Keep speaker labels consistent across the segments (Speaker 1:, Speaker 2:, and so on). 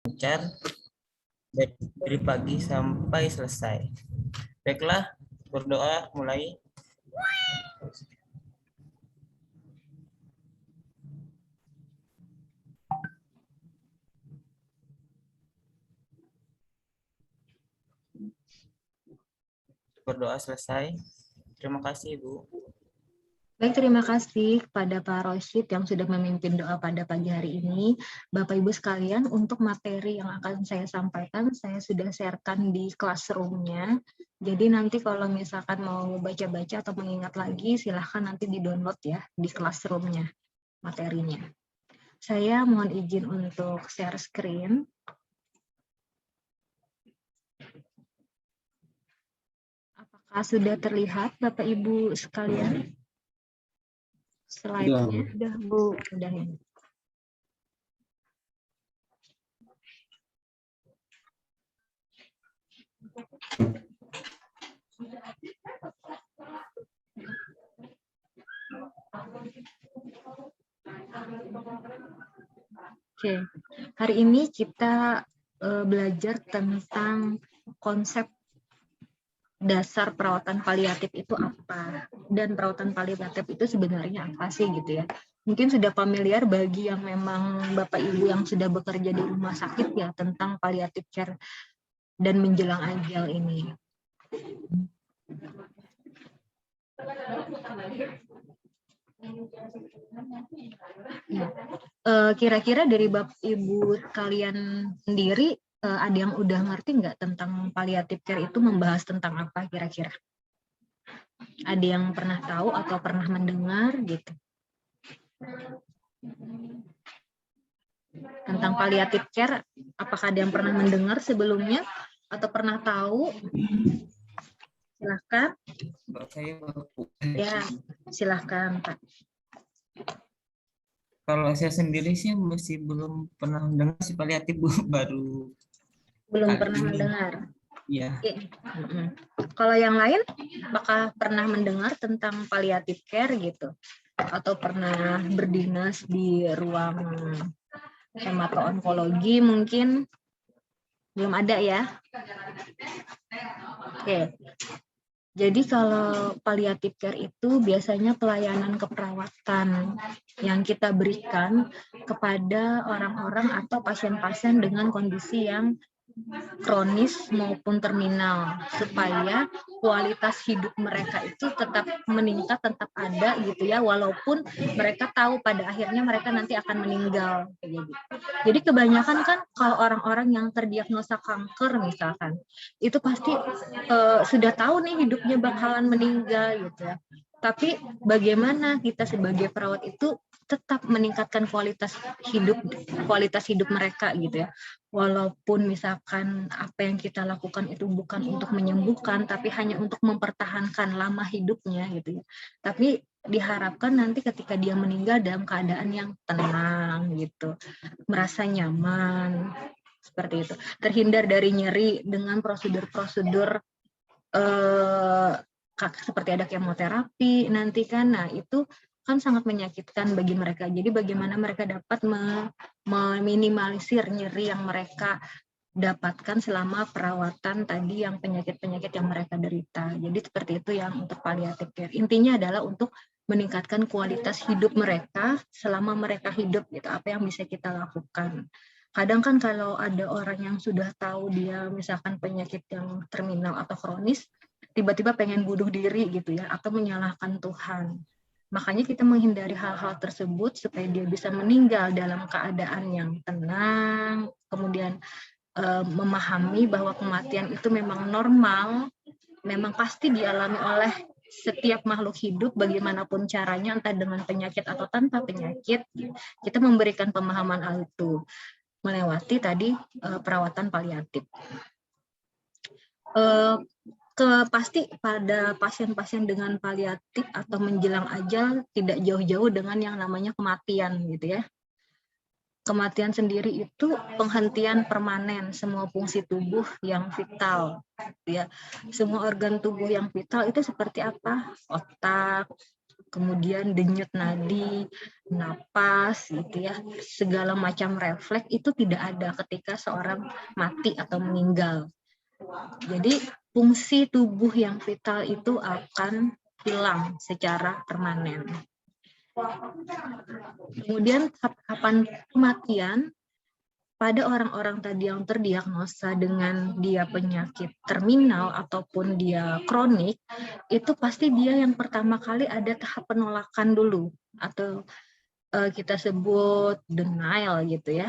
Speaker 1: lancar dari pagi sampai selesai. Baiklah, berdoa mulai. Berdoa selesai. Terima kasih, Bu.
Speaker 2: Baik, terima kasih kepada Pak Rosyid yang sudah memimpin doa pada pagi hari ini. Bapak Ibu sekalian, untuk materi yang akan saya sampaikan, saya sudah sharekan di classroom-nya. Jadi nanti kalau misalkan mau baca-baca atau mengingat lagi, silahkan nanti di-download ya di classroom-nya materinya. Saya mohon izin untuk share screen. Apakah sudah terlihat Bapak Ibu sekalian? Slide-nya sudah, Bu. Sudah ya. Oke, hari ini kita belajar tentang konsep dasar perawatan paliatif itu apa, dan perawatan paliatif itu sebenarnya apa sih gitu ya. Mungkin sudah familiar bagi yang memang Bapak Ibu yang sudah bekerja di rumah sakit ya tentang palliative care dan menjelang ajal ini. Kira-kira dari Bapak Ibu kalian sendiri ada yang udah ngerti nggak tentang palliative care itu membahas tentang apa kira-kira? Ada yang pernah tahu atau pernah mendengar gitu? Tentang palliative care, apakah ada yang pernah mendengar sebelumnya atau pernah tahu? Silahkan. Ya, silahkan Pak.
Speaker 1: Kalau saya sendiri sih masih belum pernah mendengar si paliatif, Bu. Baru
Speaker 2: Belum
Speaker 1: kali
Speaker 2: pernah
Speaker 1: ini.
Speaker 2: mendengar.
Speaker 1: Iya.
Speaker 2: Kalau yang lain, apakah pernah mendengar tentang palliative care gitu? Atau pernah berdinas di ruang hemato-onkologi mungkin? Belum ada ya? Oke. Jadi kalau palliative care itu biasanya pelayanan keperawatan yang kita berikan kepada orang-orang atau pasien-pasien dengan kondisi yang kronis maupun terminal, supaya kualitas hidup mereka itu tetap meningkat, tetap ada gitu ya, walaupun mereka tahu pada akhirnya mereka nanti akan meninggal. Jadi kebanyakan kan kalau orang-orang yang terdiagnosa kanker misalkan, itu pasti sudah tahu nih hidupnya bakalan meninggal gitu ya. Tapi bagaimana kita sebagai perawat itu tetap meningkatkan kualitas hidup mereka gitu ya. Walaupun misalkan apa yang kita lakukan itu bukan untuk menyembuhkan, tapi hanya untuk mempertahankan lama hidupnya gitu ya. Tapi diharapkan nanti ketika dia meninggal dalam keadaan yang tenang gitu, merasa nyaman seperti itu, terhindar dari nyeri dengan prosedur-prosedur seperti ada kemoterapi nanti kan. Nah itu kan sangat menyakitkan bagi mereka. Jadi bagaimana mereka dapat meminimalisir nyeri yang mereka dapatkan selama perawatan tadi yang penyakit-penyakit yang mereka derita. Jadi seperti itu yang untuk palliative care. Intinya adalah untuk meningkatkan kualitas hidup mereka selama mereka hidup gitu. Apa yang bisa kita lakukan. Kadang kan kalau ada orang yang sudah tahu dia misalkan penyakit yang terminal atau kronis, tiba-tiba pengen bunuh diri gitu ya, atau menyalahkan Tuhan. Makanya kita menghindari hal-hal tersebut supaya dia bisa meninggal dalam keadaan yang tenang, kemudian memahami bahwa kematian itu memang normal, memang pasti dialami oleh setiap makhluk hidup bagaimanapun caranya, entah dengan penyakit atau tanpa penyakit. Kita memberikan pemahaman hal itu melewati tadi perawatan paliatif. Pasti pada pasien-pasien dengan paliatif atau menjelang ajal tidak jauh-jauh dengan yang namanya kematian gitu ya. Kematian sendiri itu penghentian permanen semua fungsi tubuh yang vital ya. Semua organ tubuh yang vital itu seperti apa? Otak, kemudian denyut nadi, napas gitu ya, segala macam refleks itu tidak ada ketika seorang mati atau meninggal. Jadi fungsi tubuh yang vital itu akan hilang secara permanen. Kemudian tahapan kematian pada orang-orang tadi yang terdiagnosa dengan dia penyakit terminal ataupun dia kronik, itu pasti dia yang pertama kali ada tahap penolakan dulu, atau kita sebut denial gitu ya,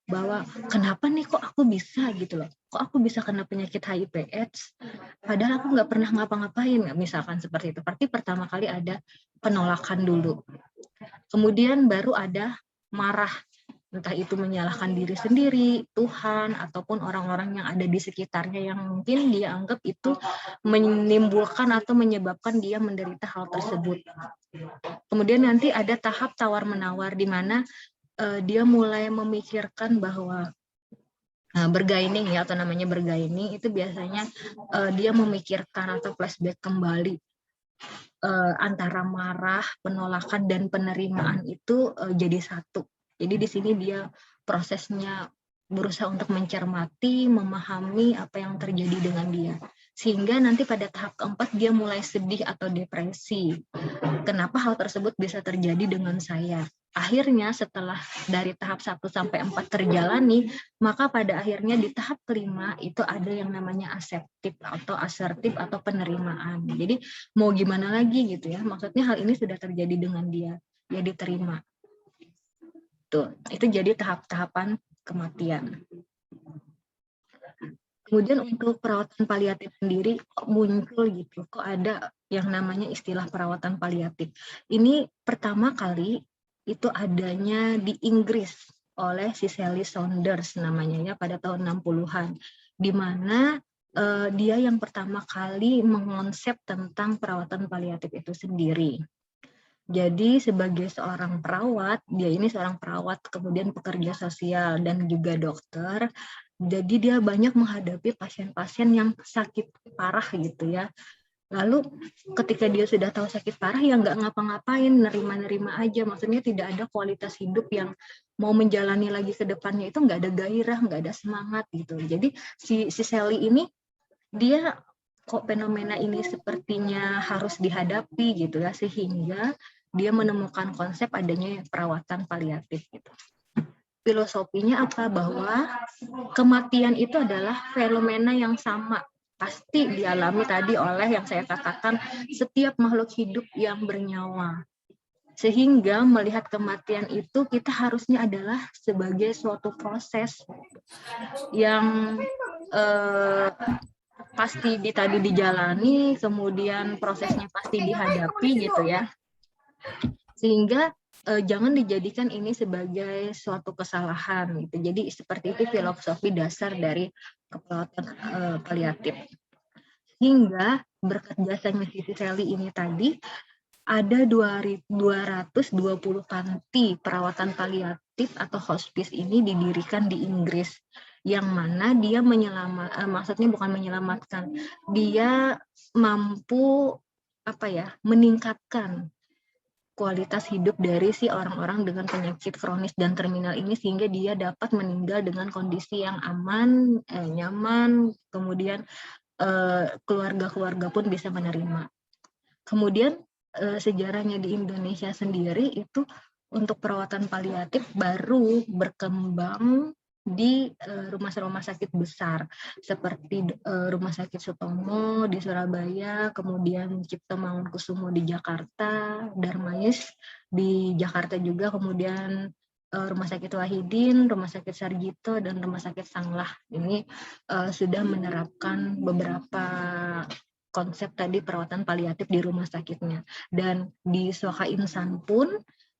Speaker 2: bahwa kenapa nih kok aku bisa gitu loh, kok aku bisa kena penyakit HIV/AIDS, padahal aku nggak pernah ngapa-ngapain, misalkan seperti itu. Berarti pertama kali ada penolakan dulu. Kemudian baru ada marah, entah itu menyalahkan diri sendiri, Tuhan, ataupun orang-orang yang ada di sekitarnya yang mungkin dia anggap itu menimbulkan atau menyebabkan dia menderita hal tersebut. Kemudian nanti ada tahap tawar-menawar di mana dia mulai memikirkan bahwa bergaining ya, atau namanya bergaining itu biasanya dia memikirkan atau flashback kembali antara marah, penolakan, dan penerimaan itu jadi satu. Jadi di sini dia prosesnya berusaha untuk mencermati, memahami apa yang terjadi dengan dia. Sehingga nanti pada tahap keempat dia mulai sedih atau depresi. Kenapa hal tersebut bisa terjadi dengan saya? Akhirnya setelah dari tahap 1 sampai 4 terjalani, maka pada akhirnya di tahap kelima itu ada yang namanya aseptif atau asertif atau penerimaan. Jadi mau gimana lagi gitu ya, maksudnya hal ini sudah terjadi dengan dia, ya diterima. Tuh, itu jadi tahap-tahapan kematian. Kemudian untuk perawatan paliatif sendiri kok muncul gitu, kok ada yang namanya istilah perawatan paliatif. Ini pertama kali itu adanya di Inggris oleh si Sally Saunders namanya ya pada tahun 60-an, di mana dia yang pertama kali mengonsep tentang perawatan paliatif itu sendiri. Jadi sebagai seorang perawat, dia ini seorang perawat, kemudian pekerja sosial dan juga dokter. Jadi dia banyak menghadapi pasien-pasien yang sakit parah gitu ya. Lalu ketika dia sudah tahu sakit parah ya nggak ngapa-ngapain, nerima-nerima aja. Maksudnya tidak ada kualitas hidup yang mau menjalani lagi ke depannya, itu nggak ada gairah, nggak ada semangat gitu. Jadi si Sally ini dia kok fenomena ini sepertinya harus dihadapi gitu ya, sehingga dia menemukan konsep adanya perawatan paliatif gitu. Filosofinya apa? Bahwa kematian itu adalah fenomena yang sama, pasti dialami tadi oleh yang saya katakan setiap makhluk hidup yang bernyawa. Sehingga melihat kematian itu kita harusnya adalah sebagai suatu proses yang pasti tadi dijalani, kemudian prosesnya pasti dihadapi gitu ya. Sehingga jangan dijadikan ini sebagai suatu kesalahan gitu. Jadi seperti itu filosofi dasar dari perawatan paliatif. Hingga berkat jasanya Siti Sally ini tadi ada 220 panti perawatan paliatif atau hospice ini didirikan di Inggris, yang mana dia maksudnya bukan menyelamatkan, dia mampu meningkatkan kualitas hidup dari si orang-orang dengan penyakit kronis dan terminal ini, sehingga dia dapat meninggal dengan kondisi yang aman, nyaman, kemudian keluarga-keluarga pun bisa menerima. Kemudian sejarahnya di Indonesia sendiri itu untuk perawatan paliatif baru berkembang di rumah sakit besar seperti Rumah Sakit Sutomo di Surabaya, kemudian Cipto Mangunkusumo di Jakarta, Darmais di Jakarta juga, kemudian Rumah Sakit Wahidin, Rumah Sakit Sarjito, dan Rumah Sakit Sanglah ini sudah menerapkan beberapa konsep tadi perawatan paliatif di rumah sakitnya. Dan di Soka Insan pun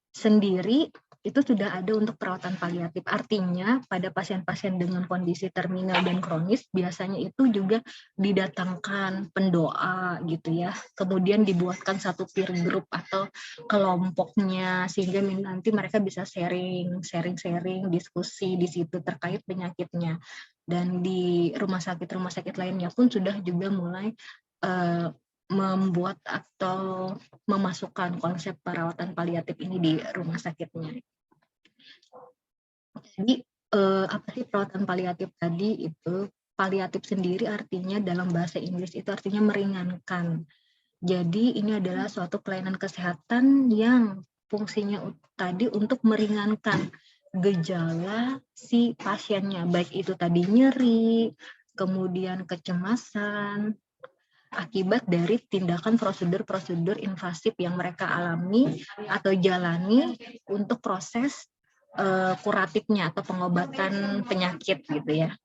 Speaker 2: sendiri itu sudah ada untuk perawatan paliatif. Artinya pada pasien-pasien dengan kondisi terminal dan kronis biasanya itu juga didatangkan pendoa gitu ya. Kemudian dibuatkan satu peer group atau kelompoknya sehingga nanti mereka bisa sharing, diskusi di situ terkait penyakitnya. Dan di rumah sakit lainnya pun sudah juga mulai membuat atau memasukkan konsep perawatan paliatif ini di rumah sakitnya. Jadi apa sih perawatan paliatif tadi itu? Paliatif sendiri artinya dalam bahasa Inggris itu artinya meringankan. Jadi ini adalah suatu pelayanan kesehatan yang fungsinya tadi untuk meringankan gejala si pasiennya, baik itu tadi nyeri, kemudian kecemasan, akibat dari tindakan prosedur-prosedur invasif yang mereka alami atau jalani untuk proses kuratifnya atau pengobatan penyakit gitu ya.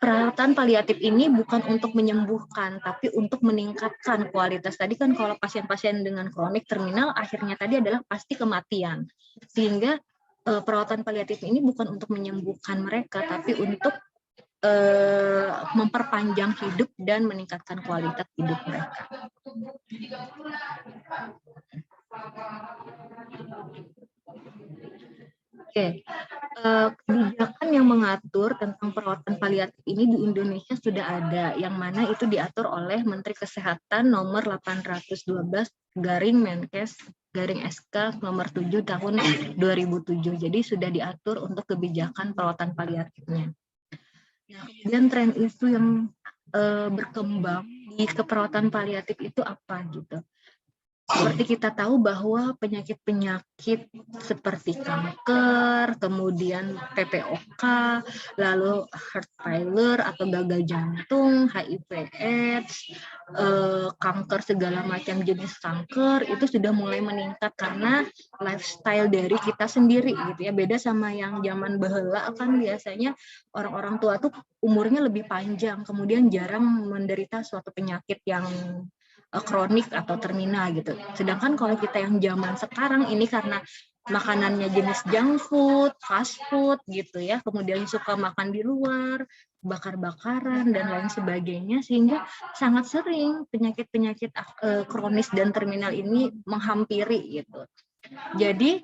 Speaker 2: Perawatan paliatif ini bukan untuk menyembuhkan, tapi untuk meningkatkan kualitas. Tadi kan kalau pasien-pasien dengan kronik terminal, akhirnya tadi adalah pasti kematian. Sehingga perawatan paliatif ini bukan untuk menyembuhkan mereka, tapi untuk memperpanjang hidup dan meningkatkan kualitas hidup mereka. Oke, kebijakan yang mengatur tentang perawatan paliatif ini di Indonesia sudah ada, yang mana itu diatur oleh Menteri Kesehatan nomor 812/Menkes/SK nomor 7 tahun 2007. Jadi sudah diatur untuk kebijakan perawatan paliatifnya. Dan tren itu yang berkembang di keperawatan paliatif itu apa gitu. Seperti kita tahu bahwa penyakit-penyakit seperti kanker, kemudian PPOK, lalu heart failure atau gagal jantung, HIV/AIDS, kanker segala macam jenis kanker itu sudah mulai meningkat karena lifestyle dari kita sendiri gitu ya. Beda sama yang zaman baheula kan biasanya orang-orang tua tuh umurnya lebih panjang, kemudian jarang menderita suatu penyakit yang kronik atau terminal gitu. Sedangkan kalau kita yang zaman sekarang ini karena makanannya jenis junk food, fast food gitu ya, kemudian suka makan di luar, bakar-bakaran dan lain sebagainya, sehingga sangat sering penyakit-penyakit kronis dan terminal ini menghampiri gitu. Jadi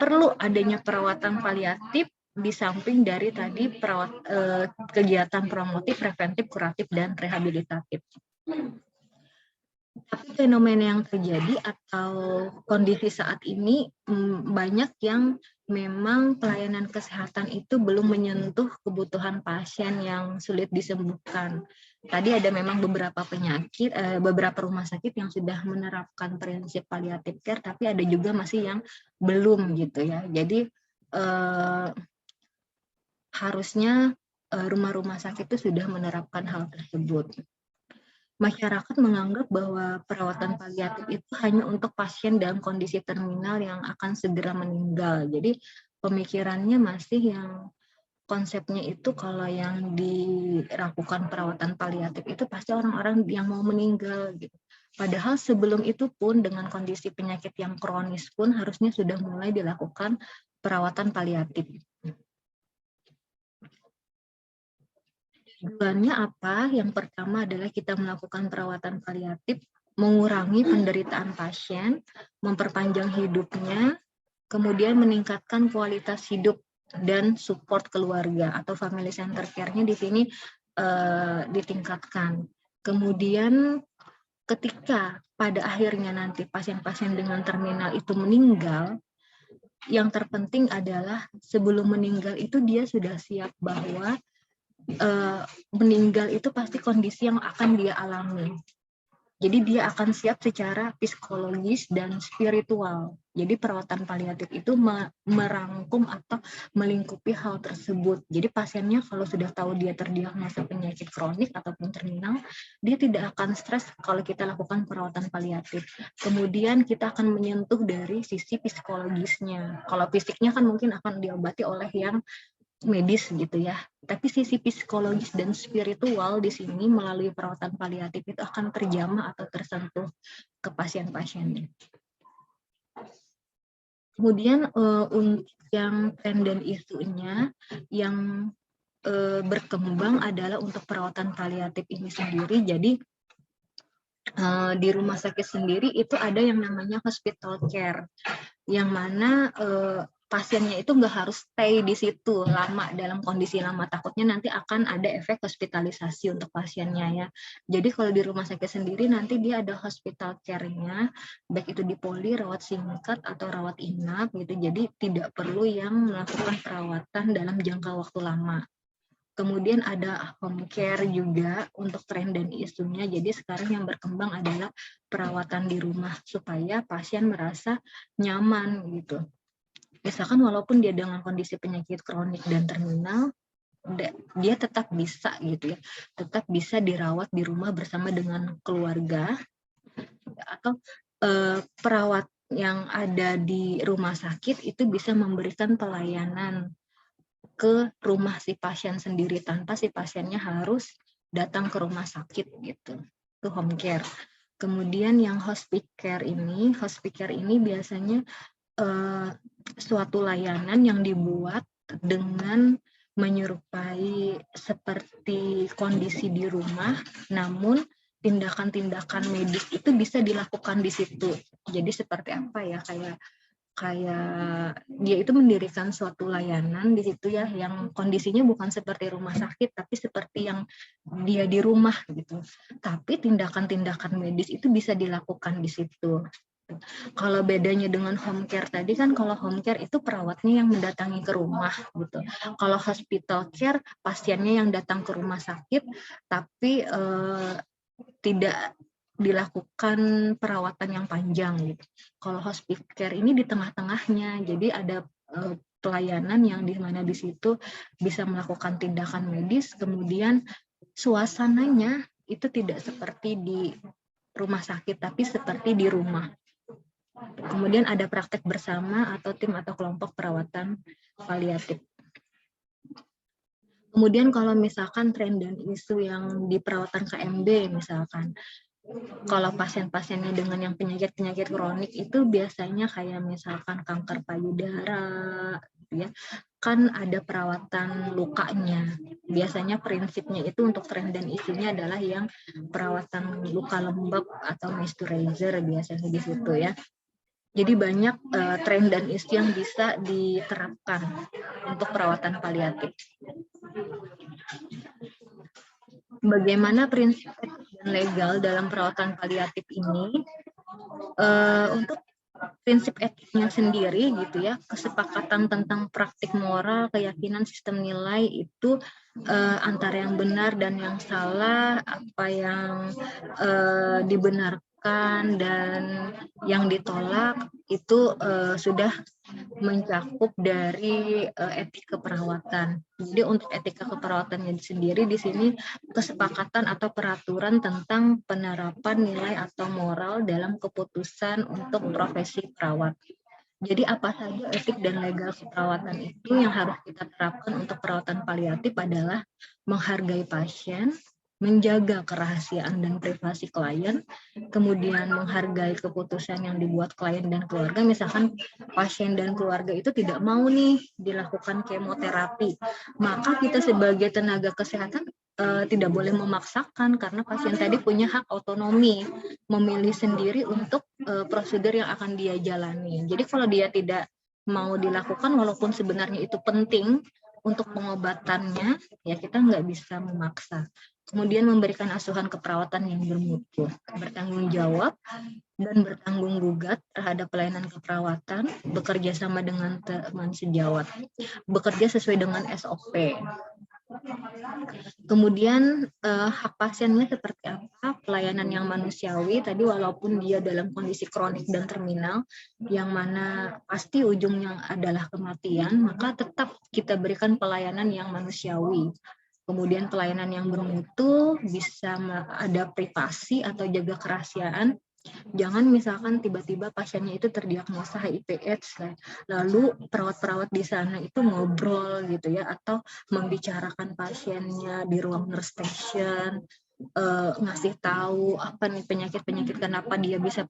Speaker 2: perlu adanya perawatan paliatif di samping dari tadi kegiatan promotif, preventif, kuratif, dan rehabilitatif. Tapi fenomena yang terjadi atau kondisi saat ini banyak yang memang pelayanan kesehatan itu belum menyentuh kebutuhan pasien yang sulit disembuhkan. Tadi ada memang beberapa penyakit, beberapa rumah sakit yang sudah menerapkan prinsip palliative care, tapi ada juga masih yang belum gitu ya. Jadi harusnya rumah-rumah sakit itu sudah menerapkan hal tersebut. Masyarakat menganggap bahwa perawatan paliatif itu hanya untuk pasien dalam kondisi terminal yang akan segera meninggal. Jadi pemikirannya masih yang konsepnya itu kalau yang dilakukan perawatan paliatif itu pasti orang-orang yang mau meninggal gitu. Padahal sebelum itu pun dengan kondisi penyakit yang kronis pun harusnya sudah mulai dilakukan perawatan paliatif. Tujuannya apa? Yang pertama adalah kita melakukan perawatan paliatif, mengurangi penderitaan pasien, memperpanjang hidupnya, kemudian meningkatkan kualitas hidup dan support keluarga atau family center care-nya di sini ditingkatkan. Kemudian ketika pada akhirnya nanti pasien-pasien dengan terminal itu meninggal, yang terpenting adalah sebelum meninggal itu dia sudah siap bahwa meninggal itu pasti kondisi yang akan dia alami. Jadi dia akan siap secara psikologis dan spiritual. Jadi perawatan paliatif itu merangkum atau melingkupi hal tersebut. Jadi pasiennya kalau sudah tahu dia terdiagnosa penyakit kronik ataupun terminal, dia tidak akan stres kalau kita lakukan perawatan paliatif. Kemudian kita akan menyentuh dari sisi psikologisnya. Kalau fisiknya kan mungkin akan diobati oleh yang medis gitu ya. Tapi sisi psikologis dan spiritual di sini melalui perawatan paliatif itu akan terjamah atau tersentuh ke pasien-pasiennya. Kemudian untuk yang tren dan isunya yang berkembang adalah untuk perawatan paliatif ini sendiri. Jadi di rumah sakit sendiri itu ada yang namanya hospital care, yang mana pasiennya itu nggak harus stay di situ lama dalam kondisi lama, takutnya nanti akan ada efek hospitalisasi untuk pasiennya ya. Jadi kalau di rumah sakit sendiri nanti dia ada hospital care-nya, baik itu di poli, rawat singkat atau rawat inap gitu. Jadi tidak perlu yang melakukan perawatan dalam jangka waktu lama. Kemudian ada home care juga untuk tren dan isunya. Jadi sekarang yang berkembang adalah perawatan di rumah supaya pasien merasa nyaman gitu. Misalkan walaupun dia dengan kondisi penyakit kronik dan terminal, dia tetap bisa gitu ya, tetap bisa dirawat di rumah bersama dengan keluarga, atau perawat yang ada di rumah sakit itu bisa memberikan pelayanan ke rumah si pasien sendiri tanpa si pasiennya harus datang ke rumah sakit gitu. Itu home care. Kemudian yang hospice care ini biasanya suatu layanan yang dibuat dengan menyerupai seperti kondisi di rumah, namun tindakan-tindakan medis itu bisa dilakukan di situ. Jadi seperti apa ya, kayak dia itu mendirikan suatu layanan di situ ya, yang kondisinya bukan seperti rumah sakit tapi seperti yang dia di rumah gitu. Tapi tindakan-tindakan medis itu bisa dilakukan di situ. Kalau bedanya dengan home care tadi kan, kalau home care itu perawatnya yang mendatangi ke rumah gitu. Kalau hospital care pasiennya yang datang ke rumah sakit tapi tidak dilakukan perawatan yang panjang gitu. Kalau hospice care ini di tengah-tengahnya, jadi ada pelayanan yang di mana di situ bisa melakukan tindakan medis, kemudian suasananya itu tidak seperti di rumah sakit, tapi seperti di rumah. Kemudian ada praktek bersama atau tim atau kelompok perawatan paliatif. Kemudian kalau misalkan tren dan isu yang di perawatan KMB misalkan, kalau pasien-pasiennya dengan yang penyakit-penyakit kronik itu biasanya kayak misalkan kanker payudara, ya, kan ada perawatan lukanya. Biasanya prinsipnya itu untuk tren dan isunya adalah yang perawatan luka lembab atau moisturizer biasanya di situ ya. Jadi banyak tren dan isu yang bisa diterapkan untuk perawatan paliatif. Bagaimana prinsip dan legal dalam perawatan paliatif ini? Untuk prinsip etiknya sendiri gitu ya, kesepakatan tentang praktik moral, keyakinan sistem nilai itu antara yang benar dan yang salah, apa yang dibenarkan dan yang ditolak itu sudah mencakup dari etika keperawatan. Jadi untuk etika keperawatannya sendiri di sini kesepakatan atau peraturan tentang penerapan nilai atau moral dalam keputusan untuk profesi perawat. Jadi apa saja etik dan legal keperawatan itu yang harus kita terapkan untuk perawatan paliatif adalah menghargai pasien, menjaga kerahasiaan dan privasi klien, kemudian menghargai keputusan yang dibuat klien dan keluarga. Misalkan pasien dan keluarga itu tidak mau nih dilakukan kemoterapi, maka kita sebagai tenaga kesehatan tidak boleh memaksakan karena pasien tadi punya hak otonomi memilih sendiri untuk prosedur yang akan dia jalani. Jadi kalau dia tidak mau dilakukan walaupun sebenarnya itu penting untuk pengobatannya, ya kita nggak bisa memaksa. Kemudian memberikan asuhan keperawatan yang bermutu, bertanggung jawab dan bertanggung gugat terhadap pelayanan keperawatan, bekerja sama dengan teman sejawat, bekerja sesuai dengan SOP. Kemudian hak pasiennya seperti apa, pelayanan yang manusiawi tadi walaupun dia dalam kondisi kronik dan terminal yang mana pasti ujungnya adalah kematian, maka tetap kita berikan pelayanan yang manusiawi. Kemudian pelayanan yang bermutu, bisa ada privasi atau jaga kerahasiaan. Jangan misalkan tiba-tiba pasiennya itu terdiagnosa HIV/AIDS, lalu perawat-perawat di sana itu ngobrol gitu ya, atau membicarakan pasiennya di ruang nurse station, ngasih tahu apa nih penyakit-penyakit, kenapa dia bisa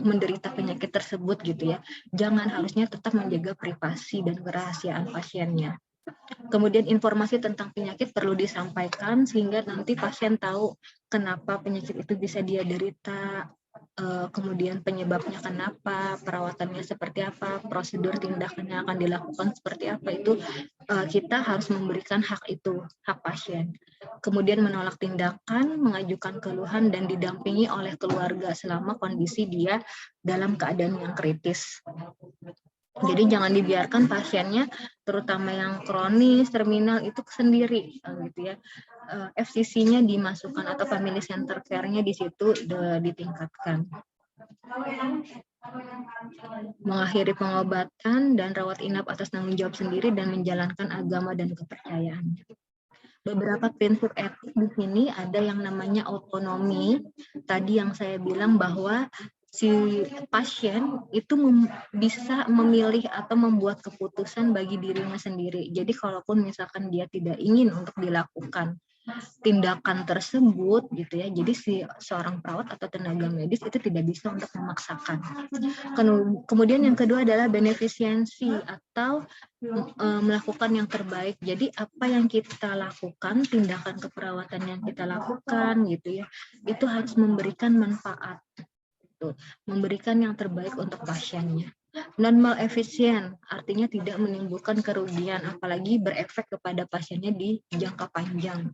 Speaker 2: menderita penyakit tersebut gitu ya. Jangan, harusnya tetap menjaga privasi dan kerahasiaan pasiennya. Kemudian informasi tentang penyakit perlu disampaikan sehingga nanti pasien tahu kenapa penyakit itu bisa dia derita. kemudian penyebabnya kenapa, perawatannya seperti apa, prosedur tindakan yang akan dilakukan seperti apa, itu kita harus memberikan hak itu, hak pasien. Kemudian menolak tindakan, mengajukan keluhan, dan didampingi oleh keluarga selama kondisi dia dalam keadaan yang kritis. Jadi jangan dibiarkan pasiennya, terutama yang kronis, terminal, itu sendiri, gitu ya. FCC-nya dimasukkan atau family center care-nya di situ ditingkatkan. Mengakhiri pengobatan dan rawat inap atas tanggung jawab sendiri dan menjalankan agama dan kepercayaan. Beberapa prinsip etik di sini ada yang namanya otonomi. Tadi yang saya bilang bahwa si pasien itu bisa memilih atau membuat keputusan bagi dirinya sendiri. Jadi kalaupun misalkan dia tidak ingin untuk dilakukan tindakan tersebut gitu ya, jadi si seorang perawat atau tenaga medis itu tidak bisa untuk memaksakan. Kemudian yang kedua adalah benefisiensi atau melakukan yang terbaik. Jadi apa yang kita lakukan, tindakan keperawatan yang kita lakukan gitu ya, itu harus memberikan manfaat, gitu, memberikan yang terbaik untuk pasiennya. Non-malefisien artinya tidak menimbulkan kerugian, apalagi berefek kepada pasiennya di jangka panjang.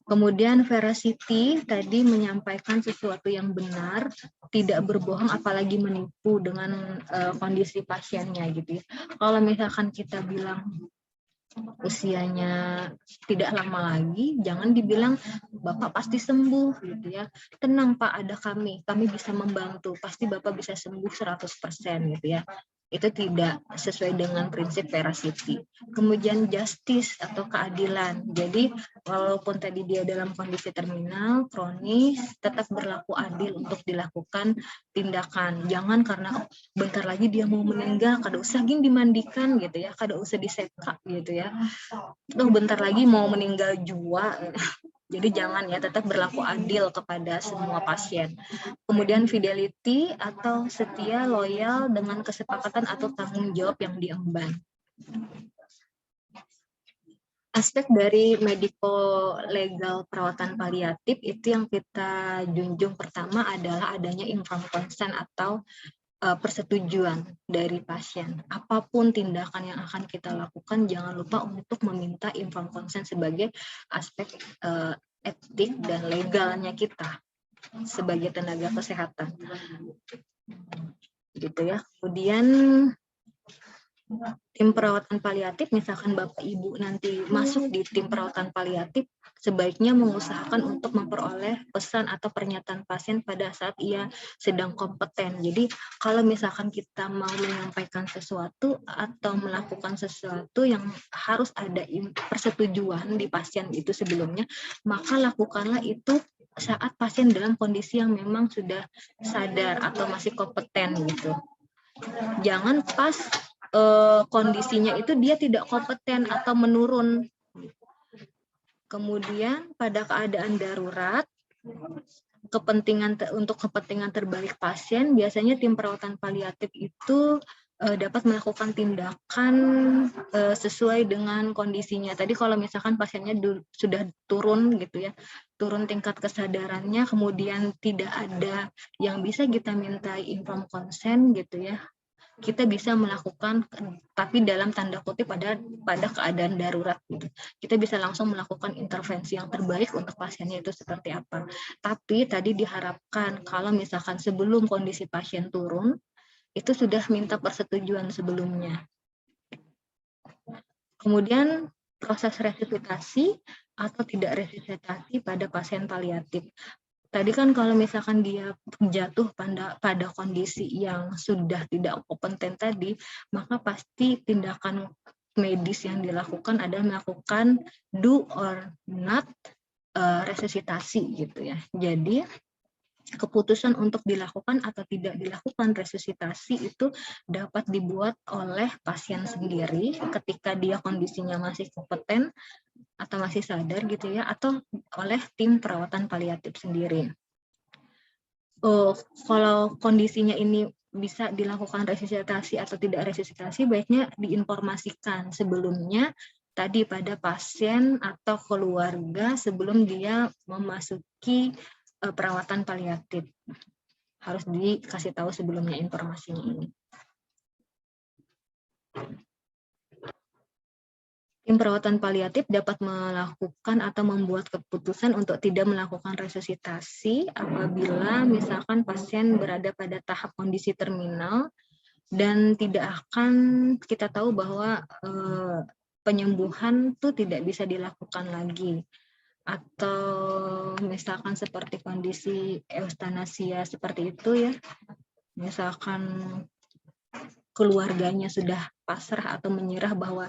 Speaker 2: Kemudian veracity tadi menyampaikan sesuatu yang benar, tidak berbohong apalagi menipu dengan kondisi pasiennya gitu ya. Kalau misalkan kita bilang usianya tidak lama lagi, jangan dibilang Bapak pasti sembuh gitu ya. Tenang Pak, ada kami bisa membantu, pasti Bapak bisa sembuh 100% gitu ya. Itu tidak sesuai dengan prinsip veracity. Kemudian justice atau keadilan. Jadi walaupun tadi dia dalam kondisi terminal, kronis, tetap berlaku adil untuk dilakukan tindakan. Jangan karena bentar lagi dia mau meninggal, kada usah dimandikan gitu ya, kada usah diseka gitu ya. Bentar lagi mau meninggal jua. Jadi jangan ya, tetap berlaku adil kepada semua pasien. Kemudian fidelity atau setia, loyal dengan kesepakatan atau tanggung jawab yang diemban. Aspek dari medico-legal perawatan paliatif itu yang kita junjung pertama adalah adanya informed consent atau persetujuan dari pasien. Apapun tindakan yang akan kita lakukan, jangan lupa untuk meminta informed consent sebagai aspek etik dan legalnya kita sebagai tenaga kesehatan. Gitu ya. Kemudian tim perawatan paliatif, misalkan Bapak Ibu nanti masuk di tim perawatan paliatif, sebaiknya mengusahakan untuk memperoleh pesan atau pernyataan pasien pada saat ia sedang kompeten. Jadi kalau misalkan kita mau menyampaikan sesuatu atau melakukan sesuatu yang harus ada persetujuan di pasien itu sebelumnya, maka lakukanlah itu saat pasien dalam kondisi yang memang sudah sadar atau masih kompeten gitu. Jangan pas kondisinya itu dia tidak kompeten atau menurun. Kemudian pada keadaan darurat, untuk kepentingan terbaik pasien, biasanya tim perawatan paliatif itu dapat melakukan tindakan sesuai dengan kondisinya. Tadi kalau misalkan pasiennya sudah turun gitu ya, turun tingkat kesadarannya, kemudian tidak ada yang bisa kita minta informed consent gitu ya, kita bisa melakukan, tapi dalam tanda kutip pada keadaan darurat gitu. Kita bisa langsung melakukan intervensi yang terbaik untuk pasiennya itu seperti apa. Tapi tadi diharapkan kalau misalkan sebelum kondisi pasien turun, itu sudah minta persetujuan sebelumnya. Kemudian proses resusitasi atau tidak resusitasi pada pasien paliatif. Tadi kan kalau misalkan dia jatuh pada kondisi yang sudah tidak kompeten tadi, maka pasti tindakan medis yang dilakukan adalah melakukan do or not resusitasi gitu ya. Jadi keputusan untuk dilakukan atau tidak dilakukan resusitasi itu dapat dibuat oleh pasien sendiri ketika dia kondisinya masih kompeten atau masih sadar gitu ya, atau oleh tim perawatan paliatif sendiri. Kalau kondisinya ini bisa dilakukan resusitasi atau tidak resusitasi, baiknya diinformasikan sebelumnya tadi pada pasien atau keluarga sebelum dia memasuki perawatan paliatif. Harus dikasih tahu sebelumnya informasinya ini. Tim perawatan paliatif dapat melakukan atau membuat keputusan untuk tidak melakukan resusitasi apabila misalkan pasien berada pada tahap kondisi terminal dan tidak akan kita tahu bahwa penyembuhan itu tidak bisa dilakukan lagi. Atau misalkan seperti kondisi eutanasia seperti itu ya, misalkan keluarganya sudah pasrah atau menyerah bahwa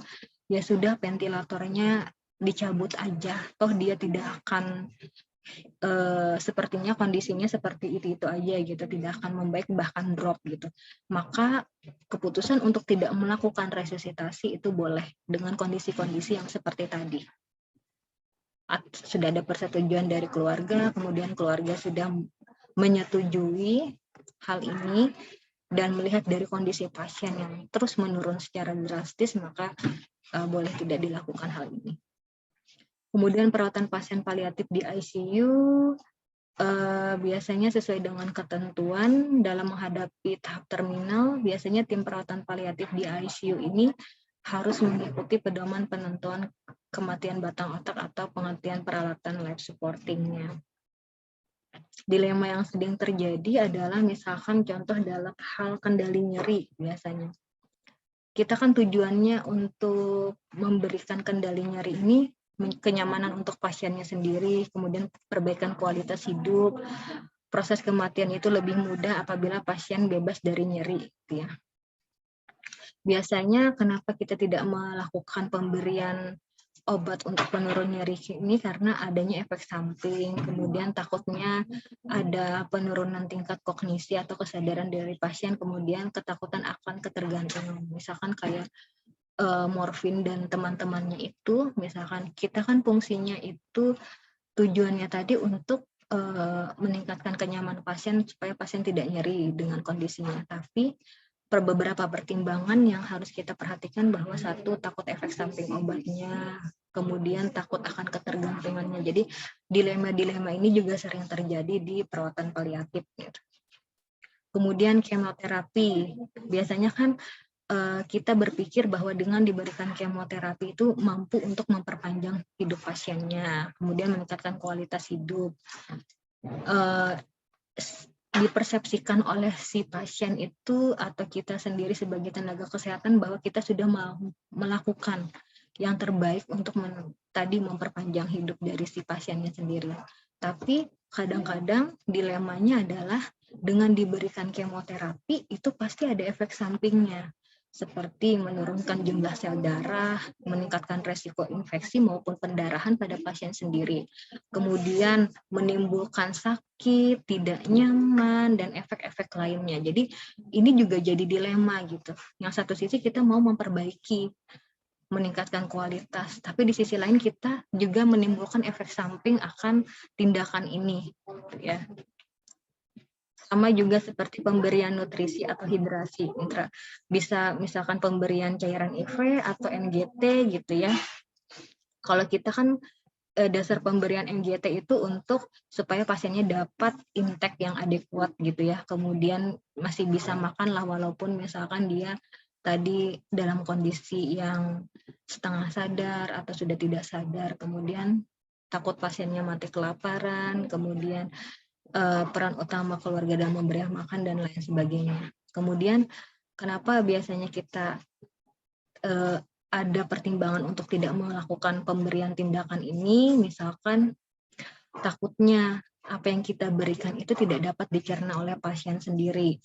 Speaker 2: ya sudah ventilatornya dicabut aja, toh dia tidak akan sepertinya kondisinya seperti itu aja gitu, tidak akan membaik bahkan drop gitu. Maka keputusan untuk tidak melakukan resusitasi itu boleh dengan kondisi-kondisi yang seperti tadi. Sudah ada persetujuan dari keluarga, kemudian keluarga sudah menyetujui hal ini, dan melihat dari kondisi pasien yang terus menurun secara drastis, maka boleh tidak dilakukan hal ini. Kemudian perawatan pasien paliatif di ICU biasanya sesuai dengan ketentuan dalam menghadapi tahap terminal. Biasanya tim perawatan paliatif di ICU ini harus mengikuti pedoman penentuan kematian batang otak atau pengertian peralatan life supporting-nya. Dilema yang sering terjadi adalah misalkan contoh dalam hal kendali nyeri biasanya. Kita kan tujuannya untuk memberikan kendali nyeri ini kenyamanan untuk pasiennya sendiri, kemudian perbaikan kualitas hidup. Proses kematian itu lebih mudah apabila pasien bebas dari nyeri, gitu ya. Biasanya kenapa kita tidak melakukan pemberian obat untuk penurun nyeri ini karena adanya efek samping, kemudian takutnya ada penurunan tingkat kognisi atau kesadaran dari pasien, kemudian ketakutan akan ketergantungan. Misalkan kayak morfin dan teman-temannya itu, misalkan kita kan fungsinya itu tujuannya tadi untuk meningkatkan kenyamanan pasien supaya pasien tidak nyeri dengan kondisinya, tapi beberapa pertimbangan yang harus kita perhatikan bahwa satu, takut efek samping obatnya, kemudian takut akan ketergantungannya. Jadi dilema-dilema ini juga sering terjadi di perawatan paliatif. Kemudian kemoterapi, biasanya kan kita berpikir bahwa dengan diberikan kemoterapi itu mampu untuk memperpanjang hidup pasiennya, kemudian meningkatkan kualitas hidup. Dipersepsikan oleh si pasien itu atau kita sendiri sebagai tenaga kesehatan bahwa kita sudah melakukan yang terbaik untuk tadi memperpanjang hidup dari si pasiennya sendiri. Tapi kadang-kadang dilemanya adalah dengan diberikan kemoterapi itu pasti ada efek sampingnya, seperti menurunkan jumlah sel darah, meningkatkan resiko infeksi maupun pendarahan pada pasien sendiri. Kemudian menimbulkan sakit, tidak nyaman, dan efek-efek lainnya. Jadi ini juga jadi dilema gitu. Yang satu sisi kita mau memperbaiki, meningkatkan kualitas, tapi di sisi lain kita juga menimbulkan efek samping akan tindakan ini. Ya. Sama juga seperti pemberian nutrisi atau hidrasi, bisa misalkan pemberian cairan IV atau NGT gitu ya. Kalau kita kan dasar pemberian NGT itu untuk supaya pasiennya dapat intake yang adekuat gitu ya, kemudian masih bisa makan lah walaupun misalkan dia tadi dalam kondisi yang setengah sadar atau sudah tidak sadar, kemudian takut pasiennya mati kelaparan, kemudian peran utama keluarga dalam memberi makan dan lain sebagainya. Kemudian kenapa biasanya kita ada pertimbangan untuk tidak melakukan pemberian tindakan ini, misalkan takutnya apa yang kita berikan itu tidak dapat dicerna oleh pasien sendiri,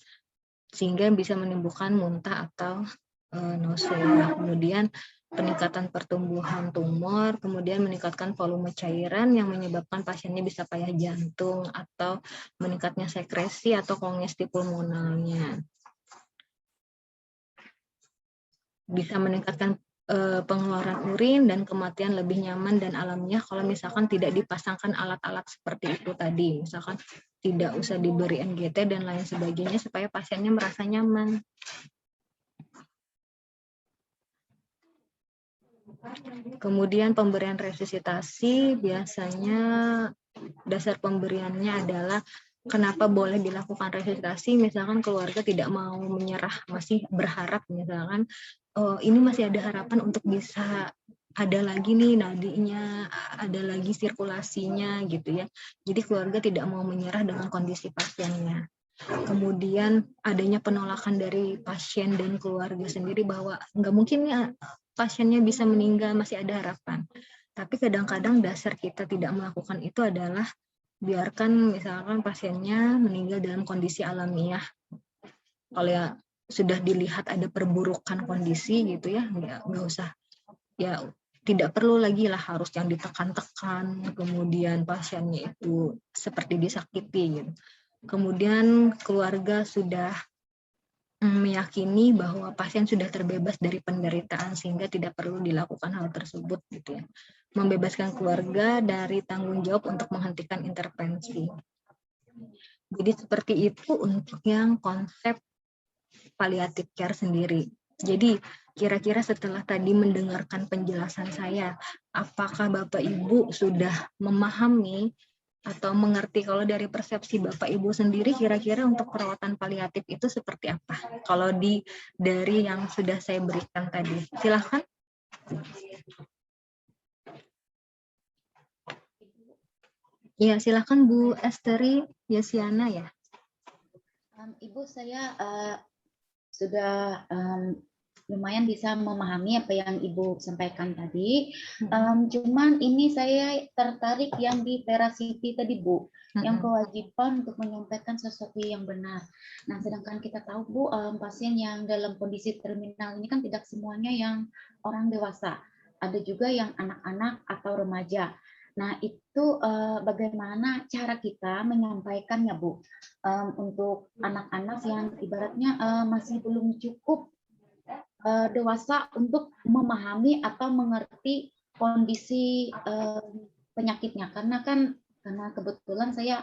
Speaker 2: sehingga bisa menimbulkan muntah atau nausea. Kemudian peningkatan pertumbuhan tumor, kemudian meningkatkan volume cairan yang menyebabkan pasiennya bisa payah jantung atau meningkatnya sekresi atau kongesti pulmonalnya. Bisa meningkatkan pengeluaran urin dan kematian lebih nyaman dan alamiah kalau misalkan tidak dipasangkan alat-alat seperti itu tadi, misalkan tidak usah diberi NGT dan lain sebagainya supaya pasiennya merasa nyaman. Kemudian pemberian resusitasi biasanya Dasar pemberiannya adalah kenapa boleh dilakukan resusitasi, misalkan keluarga tidak mau menyerah, masih berharap misalkan oh, ini masih ada harapan untuk bisa ada lagi nih nadinya, ada lagi sirkulasinya gitu ya. Jadi keluarga tidak mau menyerah dengan kondisi pasiennya. Kemudian adanya penolakan dari pasien dan keluarga sendiri bahwa nggak mungkin ya pasiennya bisa meninggal, masih ada harapan. Tapi kadang-kadang dasar kita tidak melakukan itu adalah biarkan misalkan pasiennya meninggal dalam kondisi alamiah. Kalau ya sudah dilihat ada perburukan kondisi gitu ya, nggak usah, ya tidak perlu lagi lah harus yang ditekan-tekan, kemudian pasiennya itu seperti disakiti gitu. Kemudian keluarga sudah meyakini bahwa pasien sudah terbebas dari penderitaan sehingga tidak perlu dilakukan hal tersebut gitu ya. Membebaskan keluarga dari tanggung jawab untuk menghentikan intervensi. Jadi seperti itu untuk yang konsep palliative care sendiri. Jadi kira-kira setelah tadi mendengarkan penjelasan saya, apakah Bapak Ibu sudah memahami atau mengerti kalau dari persepsi Bapak Ibu sendiri kira-kira untuk perawatan paliatif itu seperti apa? Kalau dari yang sudah saya berikan tadi. Silahkan. Ya, silahkan Bu Esteri Yesiana ya.
Speaker 3: Ibu, saya sudah lumayan bisa memahami apa yang Ibu sampaikan tadi. Cuman ini saya tertarik yang di veracity tadi, Bu, yang kewajiban untuk menyampaikan sesuatu yang benar. Nah, sedangkan kita tahu, Bu, pasien yang dalam kondisi terminal ini kan tidak semuanya yang orang dewasa. Ada juga yang anak-anak atau remaja. Nah, itu bagaimana cara kita menyampaikannya, Bu? Untuk anak-anak yang ibaratnya masih belum cukup dewasa untuk memahami atau mengerti kondisi penyakitnya, karena kebetulan saya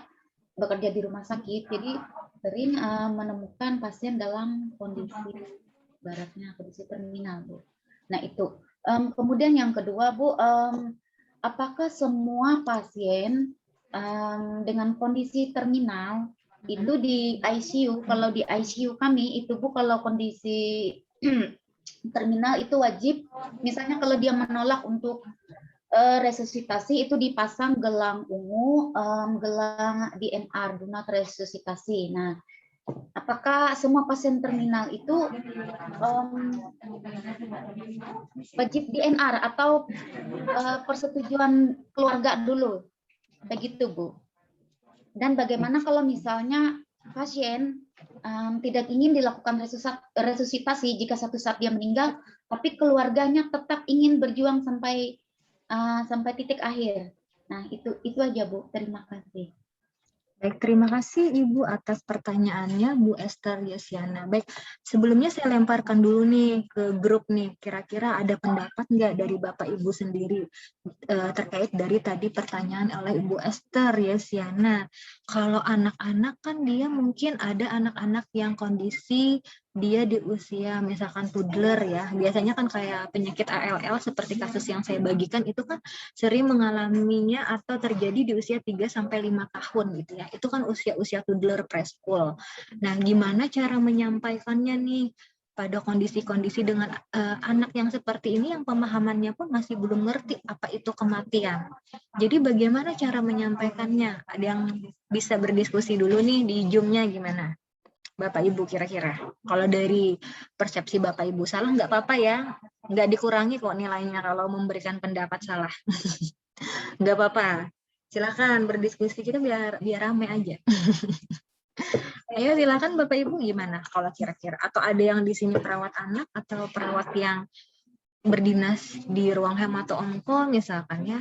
Speaker 3: bekerja di rumah sakit, jadi sering menemukan pasien dalam kondisi ibaratnya kondisi terminal, Bu. Nah itu. Kemudian yang kedua, Bu, apakah semua pasien dengan kondisi terminal itu di ICU? Kalau di ICU kami itu, Bu, kalau kondisi terminal itu wajib, misalnya kalau dia menolak untuk resusitasi itu dipasang gelang ungu, gelang DNR, do not resusitasi. Nah, apakah semua pasien terminal itu wajib DNR atau persetujuan keluarga dulu? Begitu, Bu. Dan bagaimana kalau misalnya pasien tidak ingin dilakukan resusitasi jika satu saat dia meninggal, tapi keluarganya tetap ingin berjuang sampai titik akhir. Nah, itu aja, Bu. Terima kasih.
Speaker 2: Baik, terima kasih Ibu atas pertanyaannya, Bu Esther Yesiana. Baik, sebelumnya saya lemparkan dulu nih ke grup nih, kira-kira ada pendapat nggak dari Bapak Ibu sendiri terkait dari tadi pertanyaan oleh Ibu Esther Yesiana. Kalau anak-anak kan dia mungkin ada anak-anak yang kondisi dia di usia misalkan toddler ya, biasanya kan kayak penyakit ALL seperti kasus yang saya bagikan itu kan sering mengalaminya atau terjadi di usia 3-5 tahun gitu ya. Itu kan usia-usia toddler preschool. Nah, gimana cara menyampaikannya nih pada kondisi-kondisi dengan anak yang seperti ini yang pemahamannya pun masih belum ngerti apa itu kematian. Jadi bagaimana cara menyampaikannya? Ada yang bisa berdiskusi dulu nih di Zoom-nya gimana? Bapak Ibu kira-kira. Kalau dari persepsi Bapak Ibu salah nggak apa-apa ya. Nggak dikurangi kok nilainya kalau memberikan pendapat salah. Nggak apa-apa. Silakan berdiskusi, kita biar rame aja. Ayo silakan Bapak Ibu gimana kalau kira-kira, atau ada yang di sini perawat anak atau perawat yang berdinas di ruang hemato-onko misalkan ya,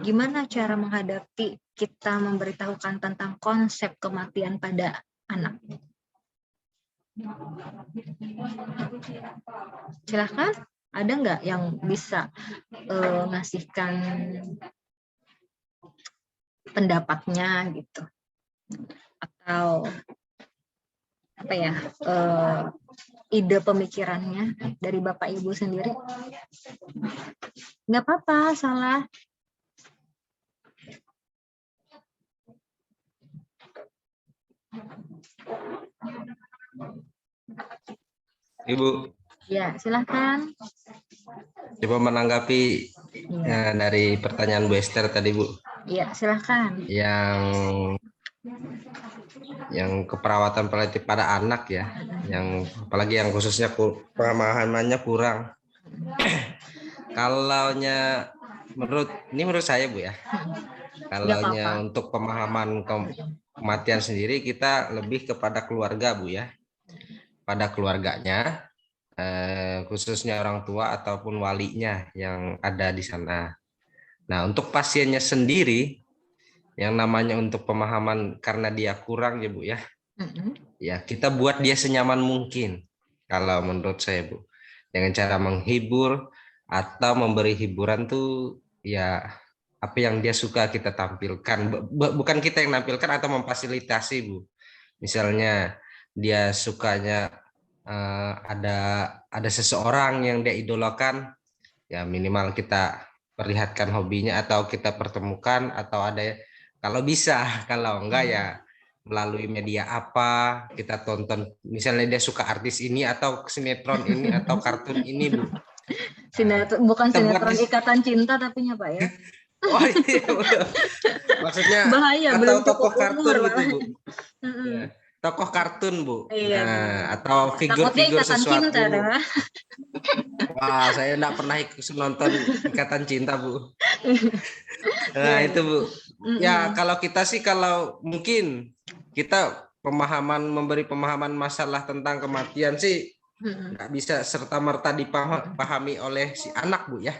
Speaker 2: gimana cara menghadapi kita memberitahukan tentang konsep kematian pada anak? Silakan, ada nggak yang bisa ngasihkan pendapatnya gitu, atau apa ya, ide pemikirannya dari Bapak Ibu sendiri? Nggak apa-apa, salah.
Speaker 4: Ibu.
Speaker 2: Ya, silahkan.
Speaker 4: Coba menanggapi
Speaker 2: Iya,
Speaker 4: dari pertanyaan Bu Esther tadi, Bu.
Speaker 2: ya, silahkan.
Speaker 4: Yang keperawatan paliatif pada anak ya, yang apalagi yang khususnya pemahamannya kurang. Kalaunya menurut saya Bu ya, kalaunya untuk pemahaman kematian sendiri kita lebih kepada keluarga Bu ya, pada keluarganya, khususnya orang tua ataupun walinya yang ada di sana. Nah, untuk pasiennya sendiri, yang namanya untuk pemahaman karena dia kurang ya Bu ya, ya kita buat dia senyaman mungkin. Kalau menurut saya Bu, dengan cara menghibur atau memberi hiburan tuh ya apa yang dia suka kita tampilkan, bukan kita yang nampilkan atau memfasilitasi Bu. Misalnya dia sukanya ada seseorang yang dia idolakan, ya minimal kita perlihatkan hobinya atau kita pertemukan, atau ada kalau bisa, kalau enggak ya melalui media apa kita tonton, misalnya dia suka artis ini atau sinetron ini atau kartun ini Bu.
Speaker 2: Sinetron, bukan sinetron Ikatan Cinta tapi ya Pak ya.
Speaker 4: Oh iya, maksudnya
Speaker 2: bahaya,
Speaker 4: atau
Speaker 2: belum
Speaker 4: tokoh
Speaker 2: cukup
Speaker 4: kartun
Speaker 2: umur,
Speaker 4: gitu Bu. Ya, tokoh kartun Bu.
Speaker 2: Iya,
Speaker 4: atau
Speaker 2: takutnya
Speaker 4: figur-figur
Speaker 2: Ikatan
Speaker 4: sesuatu.
Speaker 2: Cinta dah.
Speaker 4: Wah, saya enggak pernah nonton Ikatan Cinta Bu. Nah
Speaker 2: Iya,
Speaker 4: itu Bu. Ya kalau kita sih, kalau mungkin kita memberi pemahaman masalah tentang kematian sih nggak bisa serta-merta dipahami oleh si anak Bu ya.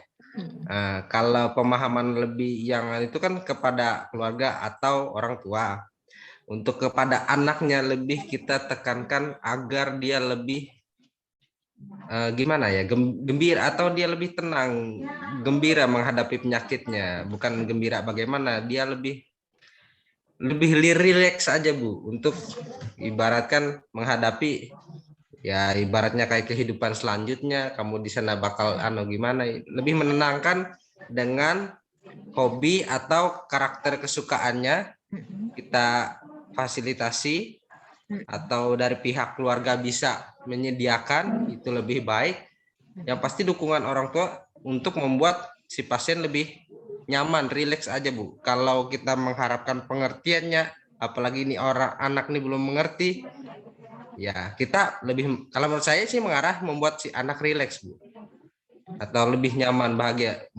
Speaker 4: Kalau pemahaman lebih yang itu kan kepada keluarga atau orang tua. Untuk kepada anaknya lebih kita tekankan agar dia lebih gimana ya, gembira, atau dia lebih tenang, gembira menghadapi penyakitnya, bukan gembira bagaimana, dia lebih rileks aja Bu, untuk ibaratkan menghadapi ya ibaratnya kayak kehidupan selanjutnya, kamu di sana bakal gimana, lebih menenangkan dengan hobi atau karakter kesukaannya kita fasilitasi, atau dari pihak keluarga bisa menyediakan, itu lebih baik. Yang pasti dukungan orang tua untuk membuat si pasien lebih nyaman, rileks aja Bu. Kalau kita mengharapkan pengertiannya, apalagi ini anak nih belum mengerti, ya kita lebih, kalau menurut saya sih mengarah membuat si anak rileks Bu, atau lebih nyaman, bahagia,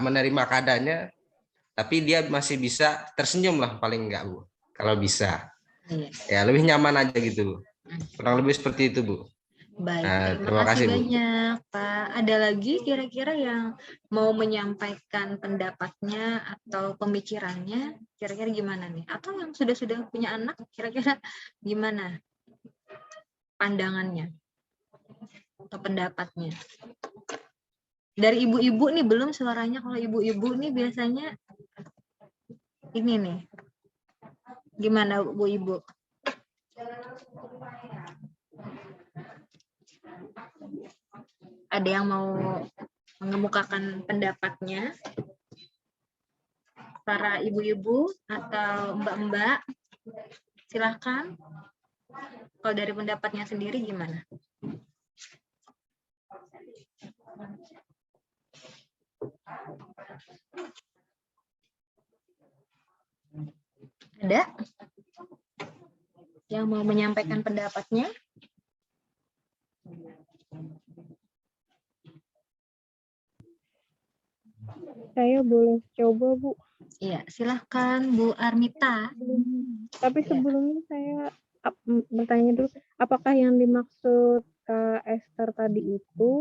Speaker 4: menerima keadaannya, tapi dia masih bisa tersenyum lah paling enggak Bu, kalau bisa. Ya lebih nyaman aja gitu Bu. Kurang lebih seperti itu Bu.
Speaker 2: Baik,
Speaker 4: Terima kasih Bu.
Speaker 2: banyak Pak. Ada lagi kira-kira yang mau menyampaikan pendapatnya atau pemikirannya, kira-kira gimana nih? Atau yang sudah punya anak, kira-kira gimana pandangannya atau pendapatnya? Dari ibu-ibu nih belum suaranya. Kalau ibu-ibu nih biasanya ini nih. Gimana Bu Ibu? Ada yang mau mengemukakan pendapatnya? Para ibu-ibu atau mbak-mbak, silahkan. Kalau dari pendapatnya sendiri gimana? Ada yang mau menyampaikan pendapatnya?
Speaker 5: Saya boleh coba, Bu.
Speaker 2: Iya, silahkan Bu Armita.
Speaker 5: Tapi sebelumnya saya bertanya dulu, apakah yang dimaksud Kak Esther tadi itu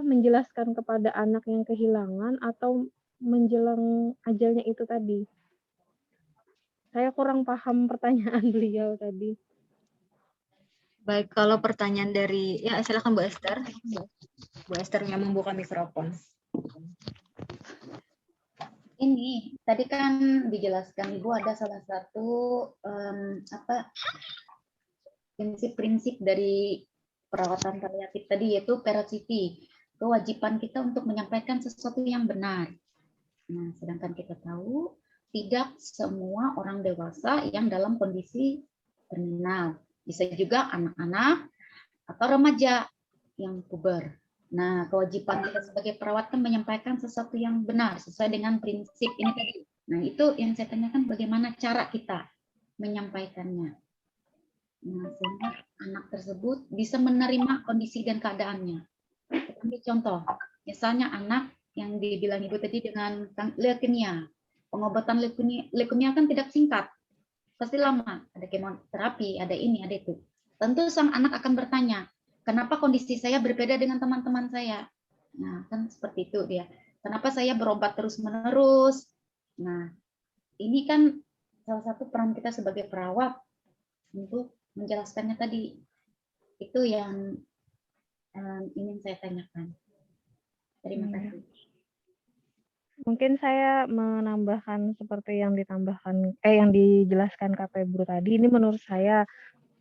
Speaker 5: menjelaskan kepada anak yang kehilangan atau menjelang ajalnya itu tadi? Saya kurang paham pertanyaan beliau tadi.
Speaker 2: Baik, kalau pertanyaan dari, ya silahkan Bu Esther. Bu Esther yang membuka mikrofon.
Speaker 3: Ini tadi kan dijelaskan Ibu ada salah satu prinsip-prinsip dari perawatan paliatif tadi, yaitu veracity, kewajiban kita untuk menyampaikan sesuatu yang benar. Nah, sedangkan kita tahu tidak semua orang dewasa yang dalam kondisi terminal Bisa juga anak-anak atau remaja yang puber. Nah, kewajiban kita sebagai perawat kan menyampaikan sesuatu yang benar sesuai dengan prinsip ini tadi. Nah, itu yang saya tanyakan, bagaimana cara kita menyampaikannya. Nah, sehingga anak tersebut bisa menerima kondisi dan keadaannya. Ambil contoh, misalnya anak yang dibilang ibu tadi dengan leukemia. Pengobatan leukemia kan tidak singkat, pasti lama. Ada kemoterapi, ada ini, ada itu. Tentu sang anak akan bertanya, kenapa kondisi saya berbeda dengan teman-teman saya? Nah, kan seperti itu dia. Kenapa saya berobat terus-menerus? Nah, ini kan salah satu peran kita sebagai perawat untuk menjelaskannya tadi. Itu yang ingin saya tanyakan. Terima kasih.
Speaker 5: Mungkin saya menambahkan seperti yang yang dijelaskan Kak Febru tadi. Ini menurut saya,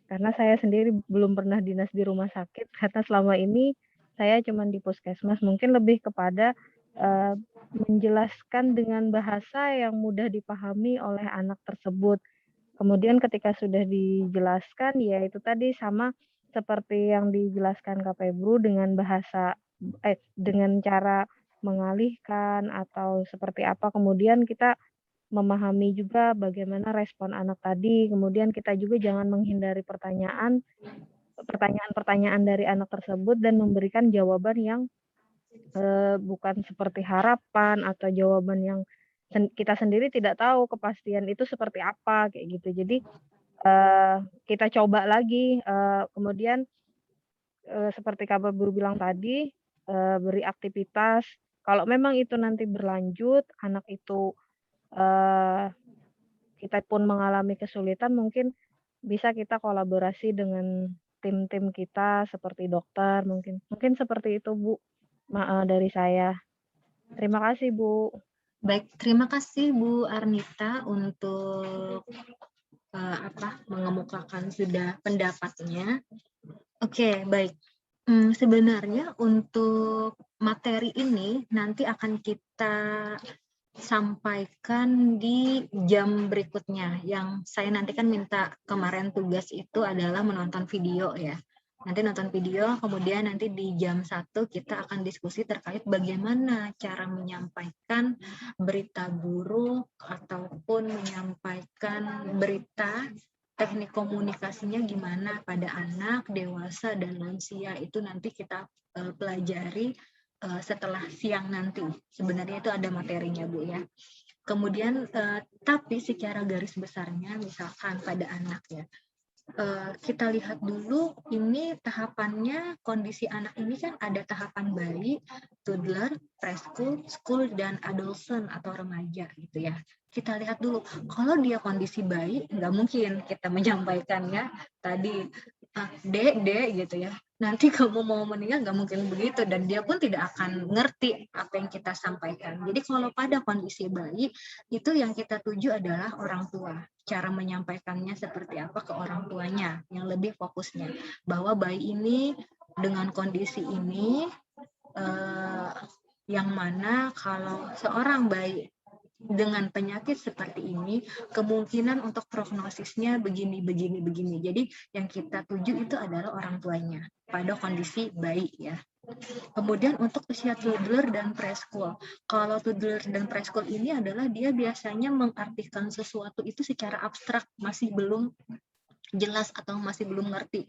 Speaker 5: karena saya sendiri belum pernah dinas di rumah sakit, karena selama ini saya cuma di puskesmas, mungkin lebih kepada menjelaskan dengan bahasa yang mudah dipahami oleh anak tersebut. Kemudian ketika sudah dijelaskan, ya itu tadi sama seperti yang dijelaskan Kak Febru dengan bahasa dengan cara mengalihkan atau seperti apa, kemudian kita memahami juga bagaimana respon anak tadi, kemudian kita juga jangan menghindari pertanyaan-pertanyaan dari anak tersebut dan memberikan jawaban yang bukan seperti harapan atau jawaban yang kita sendiri tidak tahu kepastian itu seperti apa, kayak gitu. Jadi kita coba lagi, kemudian seperti Kak Febru bilang tadi, beri aktivitas. Kalau memang itu nanti berlanjut, anak itu kita pun mengalami kesulitan, mungkin bisa kita kolaborasi dengan tim-tim kita seperti dokter mungkin. Mungkin seperti itu, Bu, dari saya. Terima kasih, Bu.
Speaker 2: Baik, terima kasih Bu Arnita untuk mengemukakan sudah pendapatnya. Oke, baik. Sebenarnya untuk materi ini nanti akan kita sampaikan di jam berikutnya. Yang saya nanti kan minta kemarin tugas itu adalah menonton video ya. Nanti nonton video, kemudian nanti di jam 1 kita akan diskusi terkait bagaimana cara menyampaikan berita buruk ataupun menyampaikan berita, teknik komunikasinya gimana pada anak, dewasa, dan lansia. Itu nanti kita pelajari setelah siang nanti. Sebenarnya itu ada materinya, Bu ya. Kemudian tapi secara garis besarnya misalkan pada anak ya, kita lihat dulu ini tahapannya. Kondisi anak ini kan ada tahapan bayi, toddler, preschool, school, dan adolescent atau remaja gitu ya. Kita lihat dulu, kalau dia kondisi bayi, nggak mungkin kita menyampaikan ya tadi, dek gitu ya, nanti kamu mau meninggal, nggak mungkin begitu, dan dia pun tidak akan ngerti apa yang kita sampaikan. Jadi kalau pada kondisi bayi, itu yang kita tuju adalah orang tua. Cara menyampaikannya seperti apa ke orang tuanya, yang lebih fokusnya. Bahwa bayi ini dengan kondisi ini, yang mana kalau seorang bayi dengan penyakit seperti ini, kemungkinan untuk prognosisnya begini. Jadi yang kita tuju itu adalah orang tuanya pada kondisi bayi ya. Kemudian untuk usia toddler dan preschool. Kalau toddler dan preschool ini adalah dia biasanya mengartikan sesuatu itu secara abstrak, masih belum jelas atau masih belum ngerti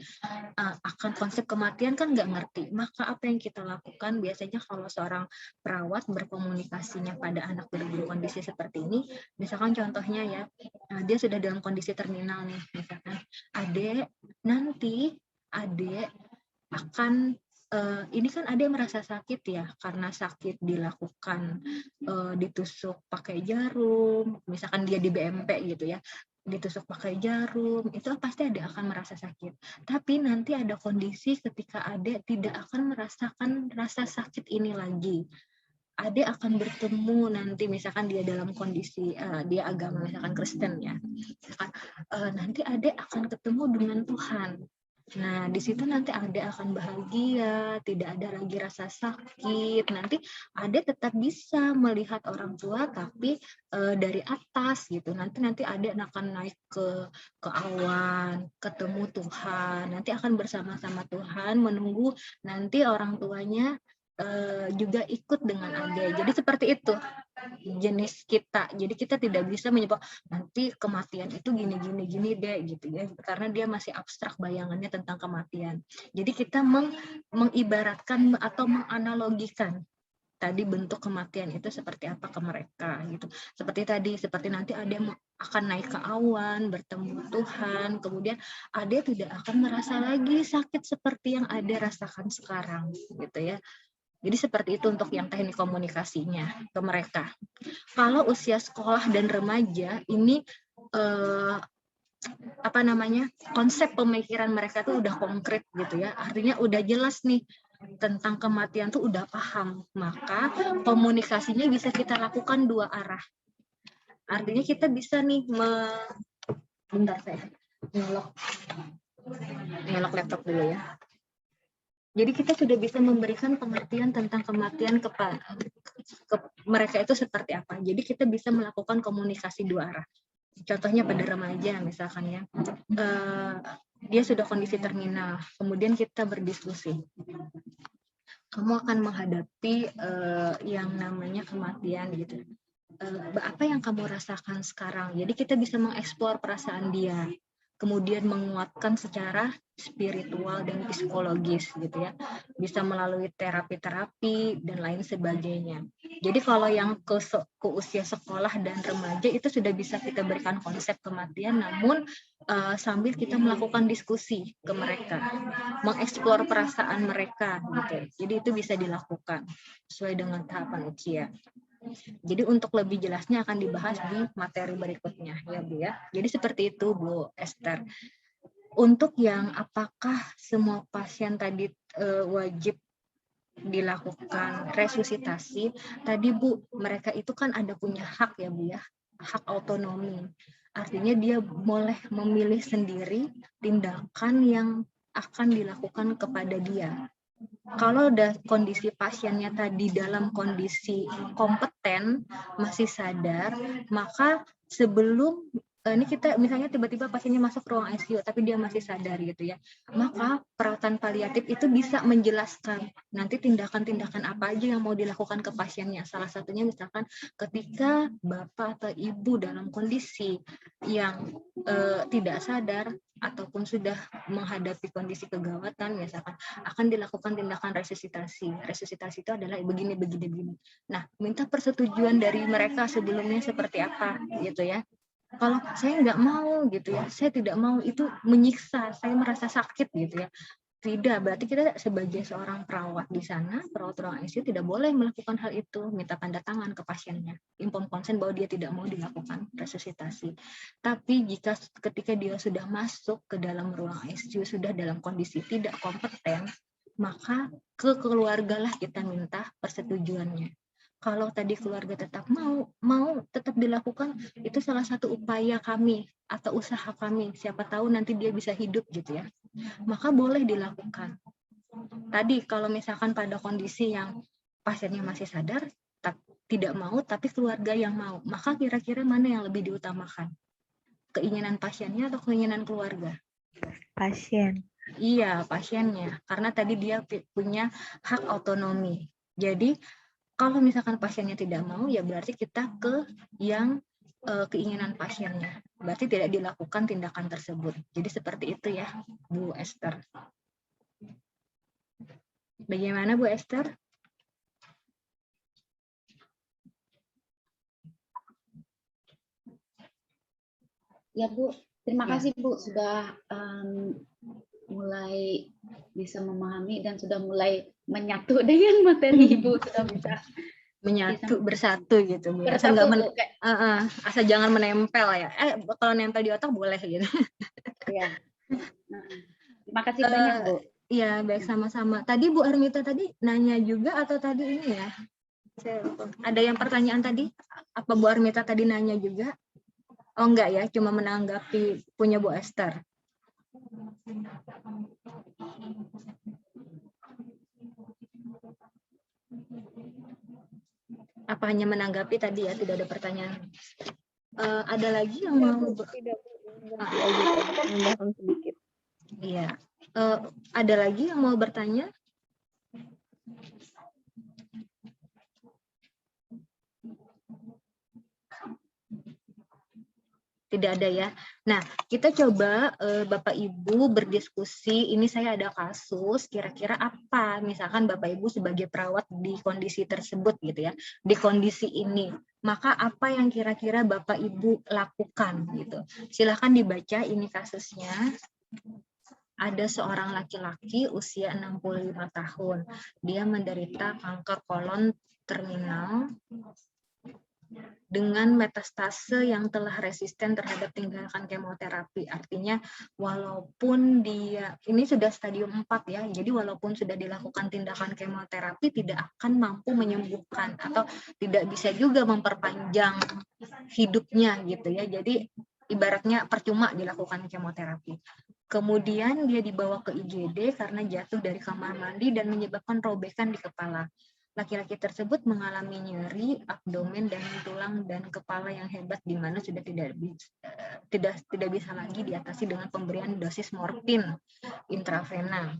Speaker 2: akan konsep kematian, kan nggak ngerti. Maka apa yang kita lakukan biasanya kalau seorang perawat berkomunikasinya pada anak dalam kondisi seperti ini, misalkan contohnya ya, dia sudah dalam kondisi terminal nih, misalkan nanti adek akan ini kan ada yang merasa sakit ya, karena sakit dilakukan ditusuk pakai jarum, misalkan dia di BMP gitu ya, ditusuk pakai jarum, itu pasti adek akan merasa sakit. Tapi nanti ada kondisi ketika adek tidak akan merasakan rasa sakit ini lagi. Adek akan bertemu nanti, misalkan dia dalam kondisi dia agama misalkan Kristen ya, misalkan nanti adek akan ketemu dengan Tuhan. Nah, di situ nanti Ade akan bahagia, tidak ada lagi rasa sakit. Nanti Ade tetap bisa melihat orang tua, tapi dari atas gitu. Nanti Ade akan naik ke awan, ketemu Tuhan. Nanti akan bersama-sama Tuhan, menunggu nanti orang tuanya juga ikut dengan Ade. Jadi seperti itu jenis kita. Jadi kita tidak bisa menyebut nanti kematian itu gini deh gitu ya, karena dia masih abstrak bayangannya tentang kematian. Jadi kita mengibaratkan atau menganalogikan tadi bentuk kematian itu seperti apa ke mereka gitu. Seperti nanti Ade akan naik ke awan, bertemu Tuhan, kemudian Ade tidak akan merasa lagi sakit seperti yang Ade rasakan sekarang gitu ya. Jadi seperti itu untuk yang teknik komunikasinya ke mereka. Kalau usia sekolah dan remaja ini konsep pemikiran mereka tuh udah konkret gitu ya. Artinya udah jelas nih tentang kematian tuh udah paham. Maka komunikasinya bisa kita lakukan dua arah. Artinya kita bisa nih bentar saya nyolok laptop dulu ya. Jadi kita sudah bisa memberikan pengertian tentang kematian ke mereka itu seperti apa. Jadi kita bisa melakukan komunikasi dua arah. Contohnya pada remaja misalkan ya, dia sudah kondisi terminal, kemudian kita berdiskusi. Kamu akan menghadapi yang namanya kematian gitu. Apa yang kamu rasakan sekarang? Jadi kita bisa mengeksplor perasaan dia, kemudian menguatkan secara spiritual dan psikologis gitu ya, bisa melalui terapi-terapi dan lain sebagainya. Jadi kalau yang ke usia sekolah dan remaja itu sudah bisa kita berikan konsep kematian, namun sambil kita melakukan diskusi ke mereka, mengeksplor perasaan mereka gitu. Jadi itu bisa dilakukan sesuai dengan tahapan usia. Jadi untuk lebih jelasnya akan dibahas di materi berikutnya ya Bu ya. Jadi seperti itu Bu Esther. Untuk yang apakah semua pasien tadi wajib dilakukan resusitasi, tadi Bu, mereka itu kan ada punya hak ya Bu ya, hak otonomi. Artinya dia boleh memilih sendiri tindakan yang akan dilakukan kepada dia. Kalau udah kondisi pasiennya tadi dalam kondisi kompeten, masih sadar, maka sebelum ini kita misalnya tiba-tiba pasiennya masuk ruang ICU tapi dia masih sadar gitu ya, maka perawatan paliatif itu bisa menjelaskan nanti tindakan-tindakan apa aja yang mau dilakukan ke pasiennya. Salah satunya misalkan ketika bapak atau ibu dalam kondisi yang tidak sadar ataupun sudah menghadapi kondisi kegawatan, misalkan akan dilakukan tindakan resusitasi. Resusitasi itu adalah begini. Nah, minta persetujuan dari mereka sebelumnya seperti apa, gitu ya. Kalau saya nggak mau, gitu ya, saya tidak mau, itu menyiksa, saya merasa sakit, gitu ya. Tidak, berarti kita sebagai seorang perawat di sana, perawat ruang ICU tidak boleh melakukan hal itu, minta tanda tangan ke pasiennya, inform konsen bahwa dia tidak mau dilakukan resusitasi. Tapi jika ketika dia sudah masuk ke dalam ruang ICU, sudah dalam kondisi tidak kompeten, maka ke keluarga lah kita minta persetujuannya. Kalau tadi keluarga tetap mau tetap dilakukan, itu salah satu upaya kami atau usaha kami, siapa tahu nanti dia bisa hidup gitu ya, maka boleh dilakukan. Tadi kalau misalkan pada kondisi yang pasiennya masih sadar, tidak mau tapi keluarga yang mau, maka kira-kira mana yang lebih diutamakan? Keinginan pasiennya atau keinginan keluarga?
Speaker 5: Pasien.
Speaker 2: Iya, pasiennya, karena tadi dia punya hak otonomi. Jadi kalau misalkan pasiennya tidak mau, ya berarti kita ke yang keinginan pasiennya. Berarti tidak dilakukan tindakan tersebut. Jadi seperti itu ya, Bu Esther. Bagaimana Bu Esther?
Speaker 3: Ya Bu, terima kasih Bu sudah mulai bisa memahami dan sudah mulai menyatu dengan materi Ibu, sudah bisa
Speaker 2: menyatu bersatu gitu Bu. Asal asal jangan menempel ya. Kalau nempel di otak boleh gitu.
Speaker 3: Ya. Terima kasih banyak Bu.
Speaker 2: Iya, baik, sama-sama. Tadi Bu Armita tadi nanya juga atau tadi ini ya? Ada yang pertanyaan tadi? Apa Bu Armita tadi nanya juga? Oh enggak ya, cuma menanggapi punya Bu Esther. Apa hanya menanggapi tadi ya, tidak ada pertanyaan? Ada lagi yang mau?
Speaker 5: Tidak, Bu. Ganti aja tadi, tambahkan sedikit.
Speaker 2: Iya. Ada lagi yang mau bertanya? Tidak ada ya. Nah, kita coba Bapak Ibu berdiskusi. Ini saya ada kasus, kira-kira apa? Misalkan Bapak Ibu sebagai perawat di kondisi tersebut gitu ya, di kondisi ini. Maka apa yang kira-kira Bapak Ibu lakukan gitu? Silahkan dibaca ini kasusnya. Ada seorang laki-laki usia 65 tahun. Dia menderita kanker kolon terminal dengan metastase yang telah resisten terhadap tindakan kemoterapi. Artinya walaupun dia, ini sudah stadium 4 ya, jadi walaupun sudah dilakukan tindakan kemoterapi tidak akan mampu menyembuhkan atau tidak bisa juga memperpanjang hidupnya gitu ya. Jadi ibaratnya percuma dilakukan kemoterapi. Kemudian dia dibawa ke IGD karena jatuh dari kamar mandi dan menyebabkan robekan di kepala. Laki-laki tersebut mengalami nyeri, abdomen dan tulang dan kepala yang hebat di mana sudah tidak bisa lagi diatasi dengan pemberian dosis morfin intravena.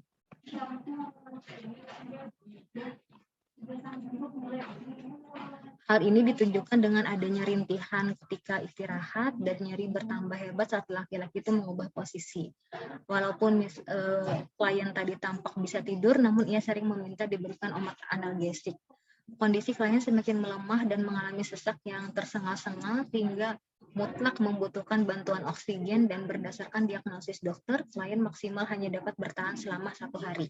Speaker 2: Hal ini ditunjukkan dengan adanya rintihan ketika istirahat dan nyeri bertambah hebat saat laki-laki itu mengubah posisi. Walaupun klien tadi tampak bisa tidur, namun ia sering meminta diberikan obat analgesik. Kondisi klien semakin melemah dan mengalami sesak yang tersengal-sengal hingga mutlak membutuhkan bantuan oksigen, dan berdasarkan diagnosis dokter, klien maksimal hanya dapat bertahan selama 1 hari.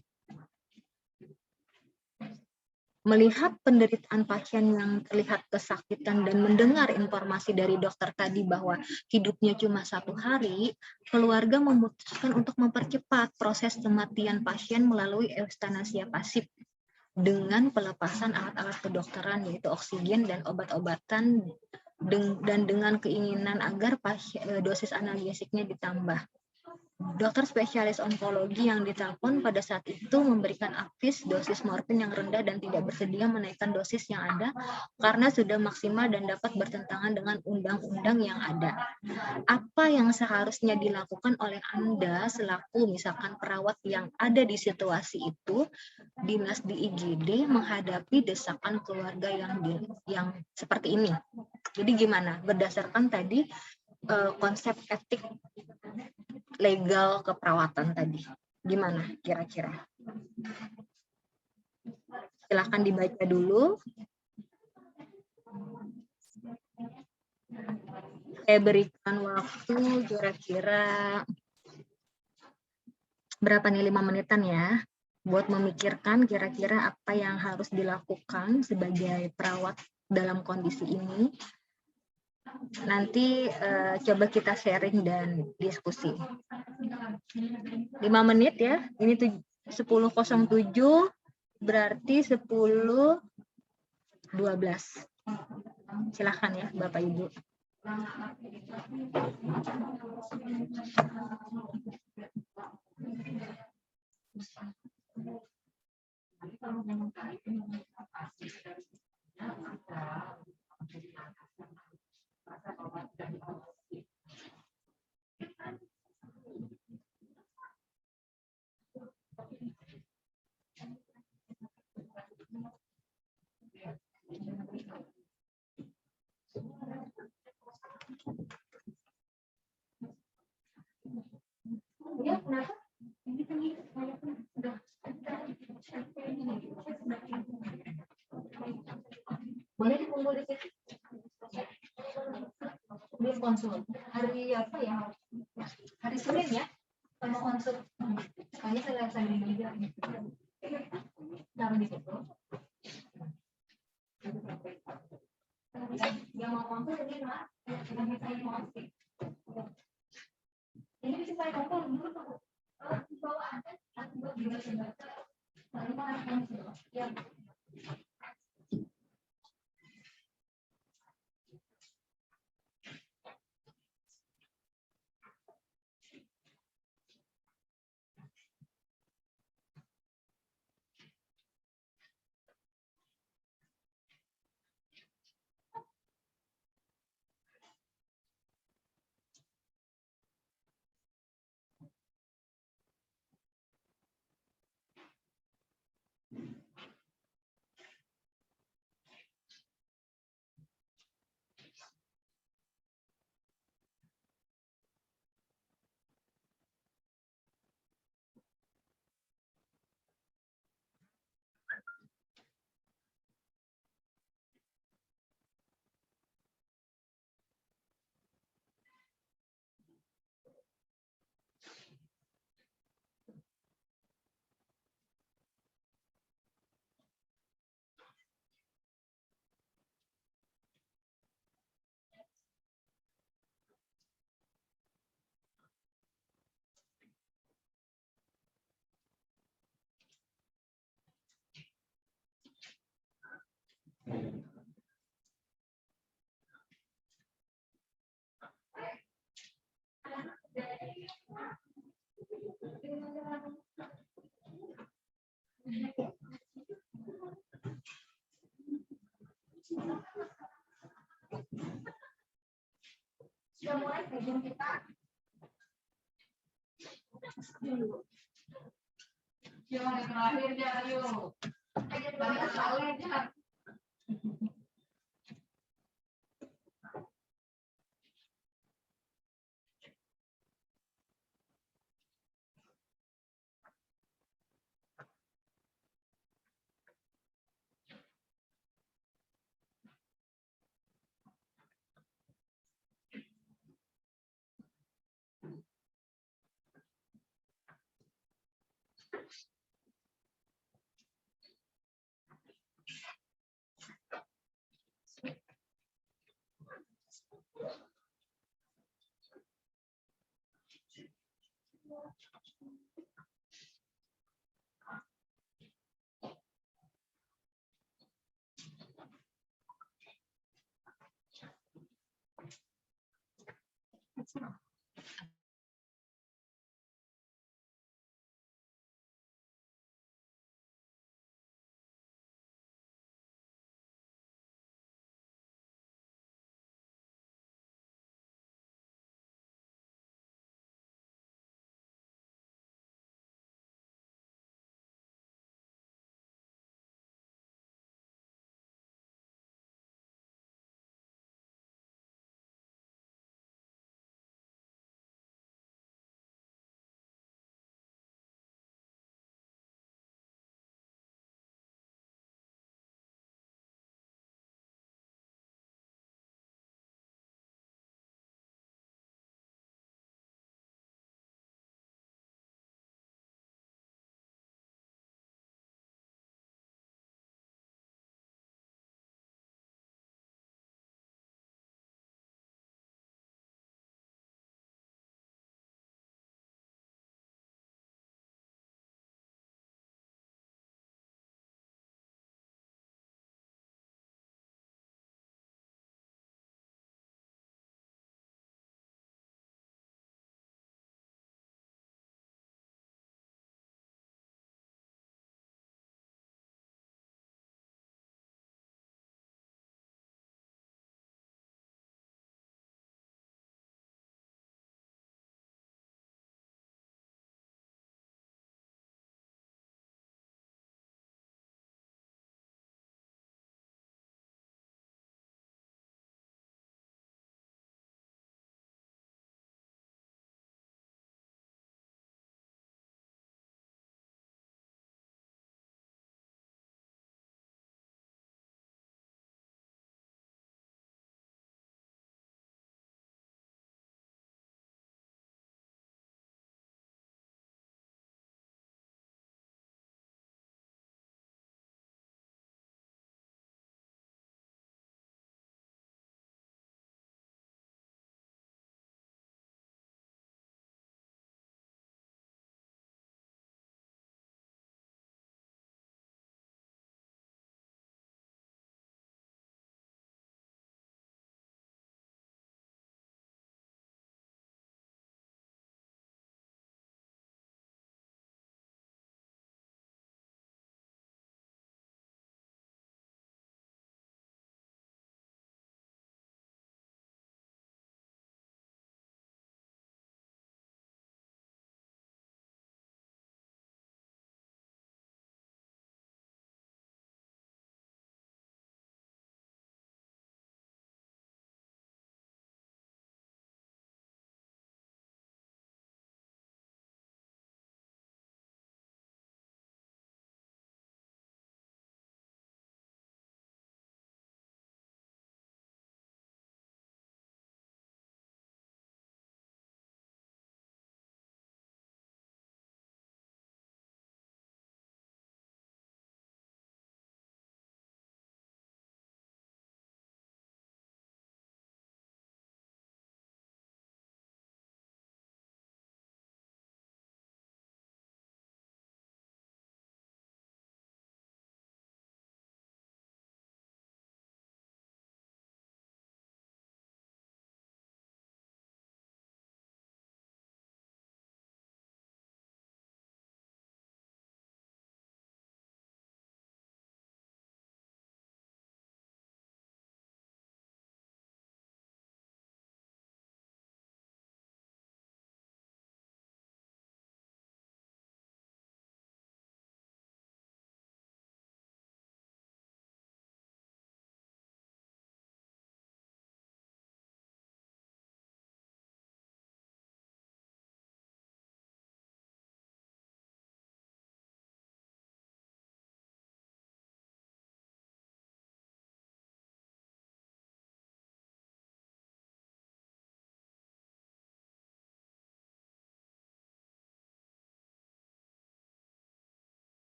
Speaker 2: Melihat penderitaan pasien yang terlihat kesakitan dan mendengar informasi dari dokter tadi bahwa hidupnya cuma 1 hari, keluarga memutuskan untuk mempercepat proses kematian pasien melalui eutanasia pasif dengan pelepasan alat-alat kedokteran yaitu oksigen dan obat-obatan, dan dengan keinginan agar dosis analgesiknya ditambah. Dokter spesialis onkologi yang ditelepon pada saat itu memberikan Apis dosis morfin yang rendah dan tidak bersedia menaikkan dosis yang ada karena sudah maksimal dan dapat bertentangan dengan undang-undang yang ada. Apa yang seharusnya dilakukan oleh Anda selaku misalkan perawat yang ada di situasi itu, dinas di IGD menghadapi desakan keluarga yang seperti ini? Jadi gimana? Berdasarkan tadi konsep etik legal keperawatan tadi. Gimana kira-kira? Silahkan dibaca dulu. Saya berikan waktu kira-kira berapa nih, 5 menitan ya, buat memikirkan kira-kira apa yang harus dilakukan sebagai perawat dalam kondisi ini. Nanti coba kita sharing dan diskusi. 5 menit ya, ini 10.07, berarti 10.12. Silahkan ya Bapak Ibu. Ya, kenapa? Boleh dikumpul di situ. Belum konsul. Hari apa ya? Hari Senin ya? Sama konsul. Kayaknya saya juga. Taruh di situ. Yang mau konsul ini Mas. Yang saya mau konsul. Ini bisa saya konsul dulu Pak. Di bawah ada. Ya.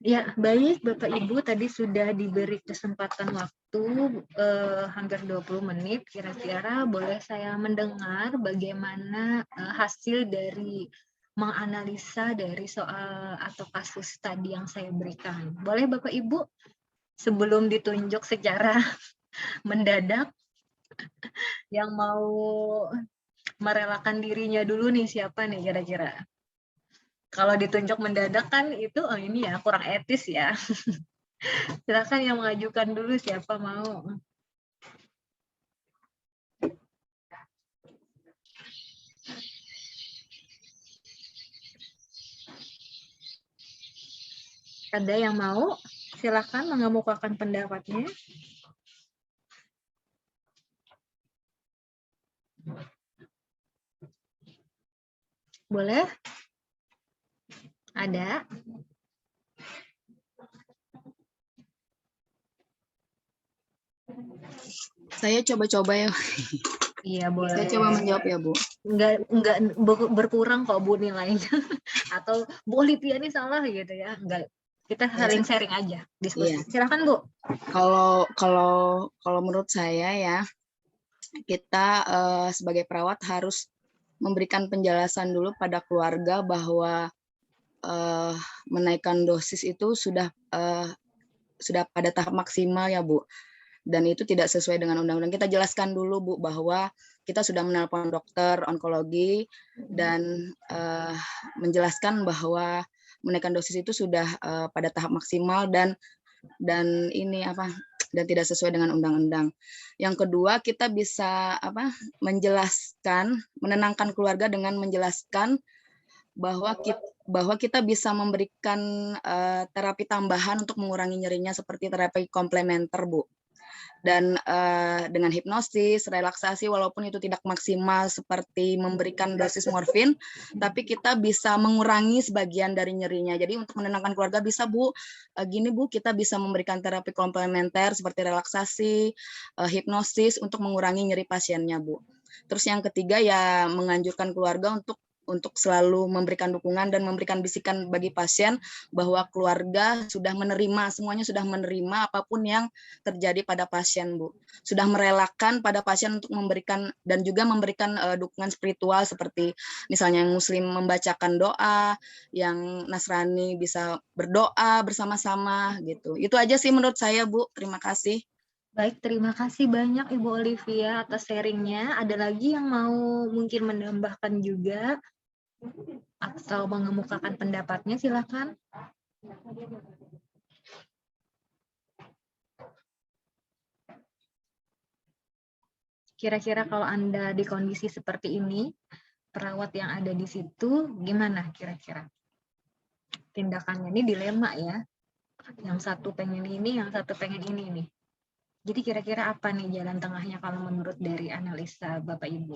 Speaker 2: Ya, baik Bapak Ibu, tadi sudah diberi kesempatan waktu hampir 20 menit. Kira-kira boleh saya mendengar bagaimana hasil dari menganalisa dari soal atau kasus tadi yang saya berikan. Boleh Bapak Ibu, sebelum ditunjuk secara mendadak, yang mau merelakan dirinya dulu nih, siapa nih kira-kira? Kalau ditunjuk mendadak kan itu ini ya kurang etis ya. Silakan yang mengajukan dulu, siapa mau. Ada yang mau? Silakan mengemukakan pendapatnya. Boleh? Ada?
Speaker 6: Saya coba-coba ya.
Speaker 2: Iya, boleh.
Speaker 6: Saya coba menjawab ya, Bu.
Speaker 2: Enggak berkurang kok Bu nilainya. Atau Bu Olivia ini salah gitu ya. Enggak. Kita saling sharing aja, diskusi.
Speaker 6: Iya.
Speaker 2: Silakan Bu.
Speaker 6: Kalau menurut saya ya, kita sebagai perawat harus memberikan penjelasan dulu pada keluarga bahwa menaikkan dosis itu sudah pada tahap maksimal ya, Bu. Dan itu tidak sesuai dengan undang-undang. Kita jelaskan dulu, Bu, bahwa kita sudah menelpon dokter onkologi dan menjelaskan bahwa menaikkan dosis itu sudah pada tahap maksimal dan ini dan tidak sesuai dengan undang-undang. Yang kedua, kita bisa menenangkan keluarga dengan menjelaskan bahwa kita bisa memberikan terapi tambahan untuk mengurangi nyerinya seperti terapi komplementer, Bu. Dan dengan hipnosis, relaksasi, walaupun itu tidak maksimal seperti memberikan dosis morfin, tapi kita bisa mengurangi sebagian dari nyerinya. Jadi untuk menenangkan keluarga bisa, Bu, gini Bu, kita bisa memberikan terapi komplementer seperti relaksasi, hipnosis untuk mengurangi nyeri pasiennya, Bu. Terus yang ketiga ya menganjurkan keluarga untuk selalu memberikan dukungan dan memberikan bisikan bagi pasien bahwa keluarga sudah menerima, semuanya sudah menerima apapun yang terjadi pada pasien, Bu. Sudah merelakan pada pasien untuk memberikan dan juga memberikan dukungan spiritual seperti misalnya yang Muslim membacakan doa, yang Nasrani bisa berdoa bersama-sama gitu. Itu aja sih menurut saya, Bu. Terima kasih.
Speaker 2: Baik, terima kasih banyak Ibu Olivia atas sharingnya. Ada lagi yang mau mungkin menambahkan juga atau mengemukakan pendapatnya, silakan. Kira-kira kalau Anda di kondisi seperti ini, perawat yang ada di situ gimana kira-kira? Tindakannya ini dilema ya. Yang satu pengen ini, yang satu pengen ini nih. Jadi kira-kira apa nih jalan tengahnya kalau menurut dari analisa Bapak Ibu?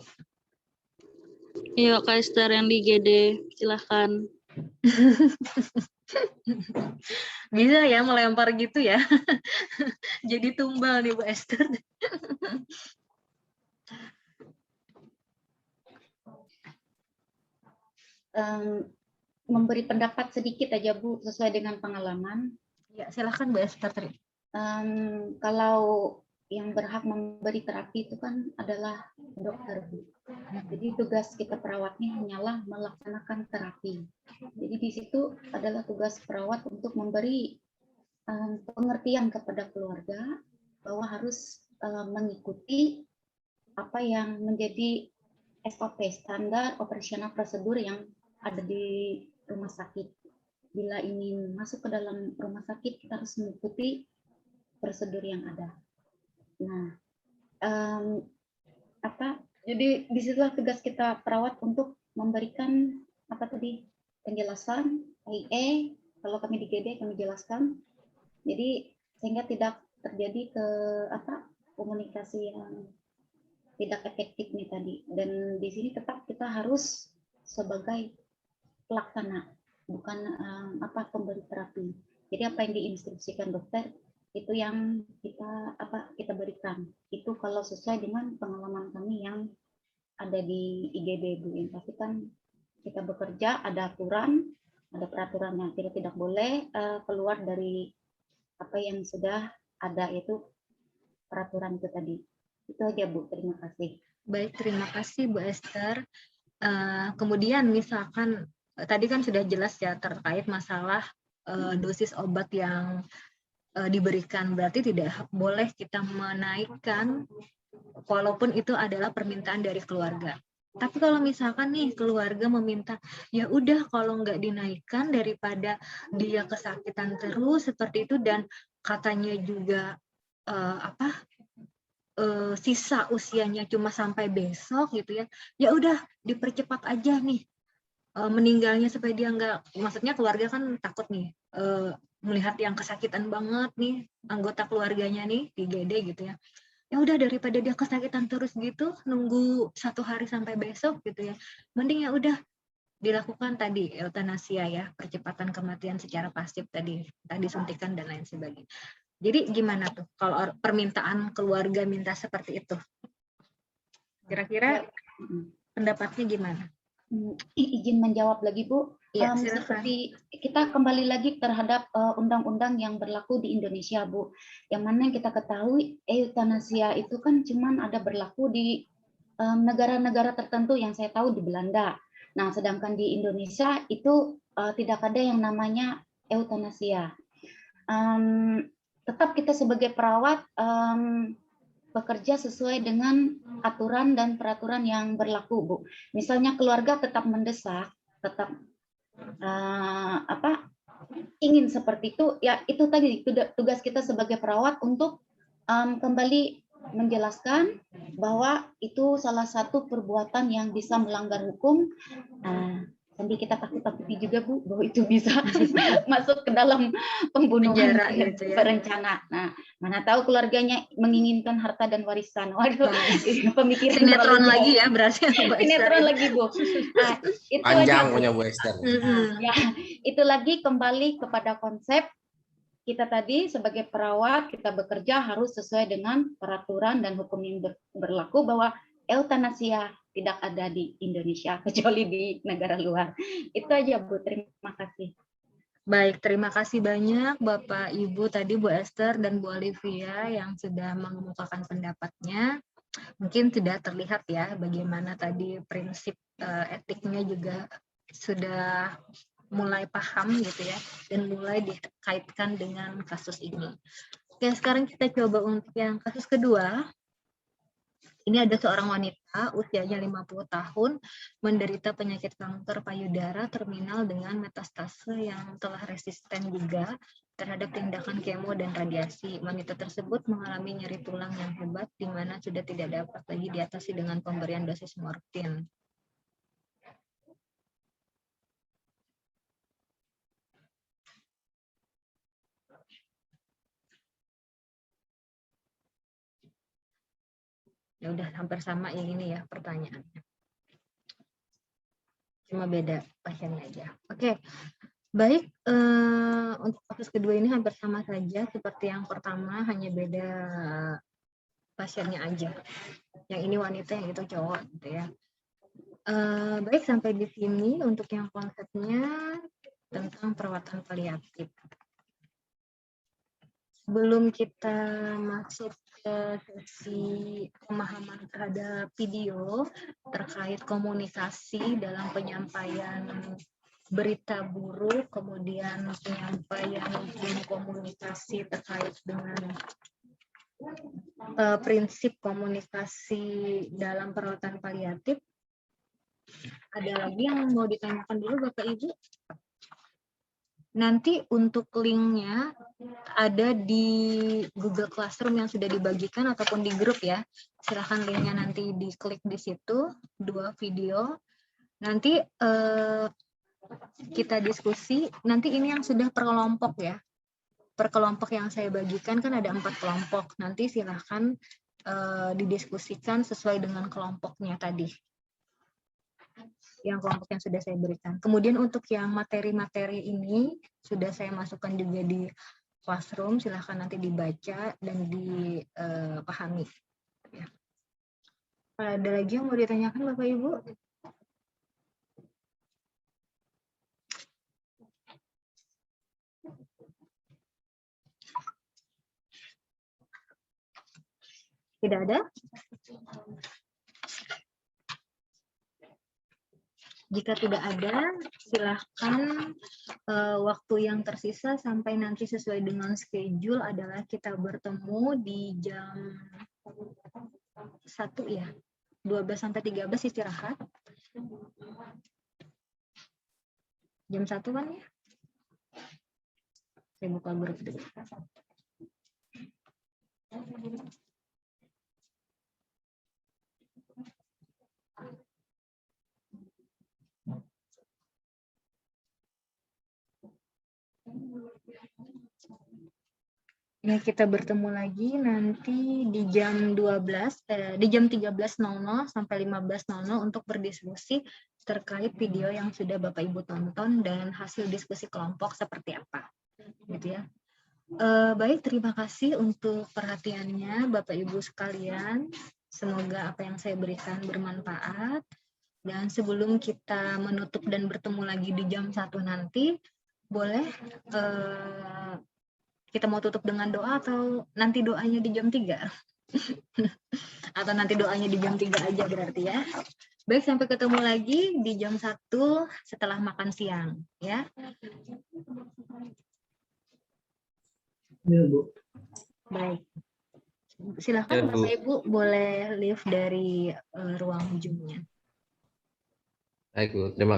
Speaker 7: Iya, Kak Esther yang di GD, silahkan.
Speaker 2: Bisa ya melempar gitu ya. Jadi tumbal nih Bu Esther.
Speaker 3: Memberi pendapat sedikit aja Bu, sesuai dengan pengalaman.
Speaker 2: Ya, silahkan Bu Esther.
Speaker 3: Kalau yang berhak memberi terapi itu kan adalah dokter, Bu. Jadi tugas kita perawatnya hanyalah melaksanakan terapi. Jadi di situ adalah tugas perawat untuk memberi pengertian kepada keluarga bahwa harus mengikuti apa yang menjadi SOP, standar operasional prosedur yang ada di rumah sakit. Bila ingin masuk ke dalam rumah sakit, kita harus mengikuti prosedur yang ada. Nah, jadi disitulah tugas kita perawat untuk memberikan penjelasan IE. Kalau kami di GD kami jelaskan. Jadi sehingga tidak terjadi komunikasi yang tidak efektif nih tadi. Dan di sini tetap kita harus sebagai pelaksana, bukan pemberi terapi. Jadi apa yang diinstruksikan dokter itu yang kita berikan. Itu kalau sesuai dengan pengalaman kami yang ada di IGD, Bu. Yang pasti kan kita bekerja, ada aturan, ada peraturan yang tidak boleh keluar dari apa yang sudah ada, itu peraturan itu tadi. Itu aja Bu, terima kasih.
Speaker 2: Baik, terima kasih Bu Esther. Kemudian misalkan tadi kan sudah jelas ya terkait masalah dosis obat yang diberikan, berarti tidak boleh kita menaikkan walaupun itu adalah permintaan dari keluarga. Tapi kalau misalkan nih keluarga meminta, ya udah kalau nggak dinaikkan daripada dia kesakitan terus seperti itu, dan katanya juga sisa usianya cuma sampai besok gitu ya, ya udah dipercepat aja nih meninggalnya supaya dia nggak, maksudnya keluarga kan takut nih melihat yang kesakitan banget nih anggota keluarganya nih di GD gitu ya. Ya udah daripada dia kesakitan terus gitu nunggu 1 hari sampai besok gitu ya, mending ya udah dilakukan tadi eutanasia ya, percepatan kematian secara pasif tadi suntikan dan lain sebagainya. Jadi gimana tuh kalau permintaan keluarga minta seperti itu? Kira-kira pendapatnya gimana?
Speaker 3: Izin menjawab lagi Bu.
Speaker 2: Iya,
Speaker 3: seperti kita kembali lagi terhadap undang-undang yang berlaku di Indonesia Bu, yang mana kita ketahui eutanasia itu kan cuman ada berlaku di negara-negara tertentu yang saya tahu di Belanda. Nah, sedangkan di Indonesia itu tidak ada yang namanya eutanasia. Tetap kita sebagai perawat bekerja sesuai dengan aturan dan peraturan yang berlaku Bu. Misalnya keluarga tetap mendesak, tetap ingin seperti itu, ya itu tadi tugas kita sebagai perawat untuk kembali menjelaskan bahwa itu salah satu perbuatan yang bisa melanggar hukum. Sambil kita takuti juga Bu, bahwa itu bisa masuk ke dalam pembunuhan
Speaker 2: gitu ya.
Speaker 3: berencana. Nah, mana tahu keluarganya menginginkan harta dan warisan. Waduh, pemikiran
Speaker 2: sinetron lagi ya berarti.
Speaker 3: Sinetron lagi Bu. Nah, itu
Speaker 4: Panjang
Speaker 3: aja,
Speaker 4: punya Bu Esther.
Speaker 3: Ya, itu lagi kembali kepada konsep kita tadi sebagai perawat, kita bekerja harus sesuai dengan peraturan dan hukum yang berlaku, bahwa eutanasia tidak ada di Indonesia kecuali di negara luar. Itu aja Bu, terima kasih.
Speaker 2: Baik, terima kasih banyak Bapak Ibu tadi, Bu Esther dan Bu Olivia yang sudah mengemukakan pendapatnya. Mungkin tidak terlihat ya bagaimana tadi prinsip etiknya juga sudah mulai paham gitu ya, dan mulai dikaitkan dengan kasus ini. Oke, sekarang kita coba untuk yang kasus kedua. Ini ada seorang wanita usianya 50 tahun menderita penyakit kanker payudara terminal dengan metastase yang telah resisten juga terhadap tindakan kemo dan radiasi. Wanita tersebut mengalami nyeri tulang yang hebat di mana sudah tidak dapat lagi diatasi dengan pemberian dosis morfin. Ya udah hampir sama yang ini ya pertanyaannya. Cuma beda pasiennya aja. Oke. Baik, untuk kasus kedua ini hampir sama saja seperti yang pertama, hanya beda pasiennya aja. Yang ini wanita, yang itu cowok gitu ya. Baik, sampai di sini untuk yang konsepnya tentang perawatan paliatif. Sebelum kita masuk ke sesi pemahaman terhadap video terkait komunikasi dalam penyampaian berita buruk, kemudian penyampaian dan komunikasi terkait dengan prinsip komunikasi dalam perawatan paliatif, ada lagi yang mau ditanyakan dulu Bapak Ibu? Nanti untuk linknya ada di Google Classroom yang sudah dibagikan ataupun di grup ya. Silahkan linknya nanti diklik di situ, 2 video. Nanti kita diskusi. Nanti ini yang sudah per kelompok ya. Per kelompok yang saya bagikan kan ada 4 kelompok. Nanti silahkan didiskusikan sesuai dengan kelompoknya tadi. Yang kelompok yang sudah saya berikan. Kemudian untuk yang materi-materi ini sudah saya masukkan juga di Classroom, silahkan nanti dibaca dan dipahami. Ya. Ada lagi yang mau ditanyakan Bapak Ibu? Tidak ada? Jika tidak ada, silahkan waktu yang tersisa sampai nanti sesuai dengan schedule adalah kita bertemu di jam 1 ya. 12 sampai 13 istirahat. Jam 1 kan ya? Saya buka grup dulu. Ya, kita bertemu lagi nanti di jam 13.00 sampai 15.00 untuk berdiskusi terkait video yang sudah Bapak Ibu tonton dan hasil diskusi kelompok seperti apa. Gitu ya. Baik, terima kasih untuk perhatiannya Bapak Ibu sekalian. Semoga apa yang saya berikan bermanfaat. Dan sebelum kita menutup dan bertemu lagi di jam 1 nanti, boleh kita mau tutup dengan doa atau nanti doanya di jam 3? Atau nanti doanya di jam 3 aja berarti ya. Baik, sampai ketemu lagi di jam 1 setelah makan siang ya.
Speaker 1: Ya, Bu.
Speaker 2: Baik. Silakan
Speaker 4: Ya, Bu.
Speaker 2: Bapak Ibu boleh leave dari ruang Zoom-nya.
Speaker 4: Baik, Bu. Terima kasih.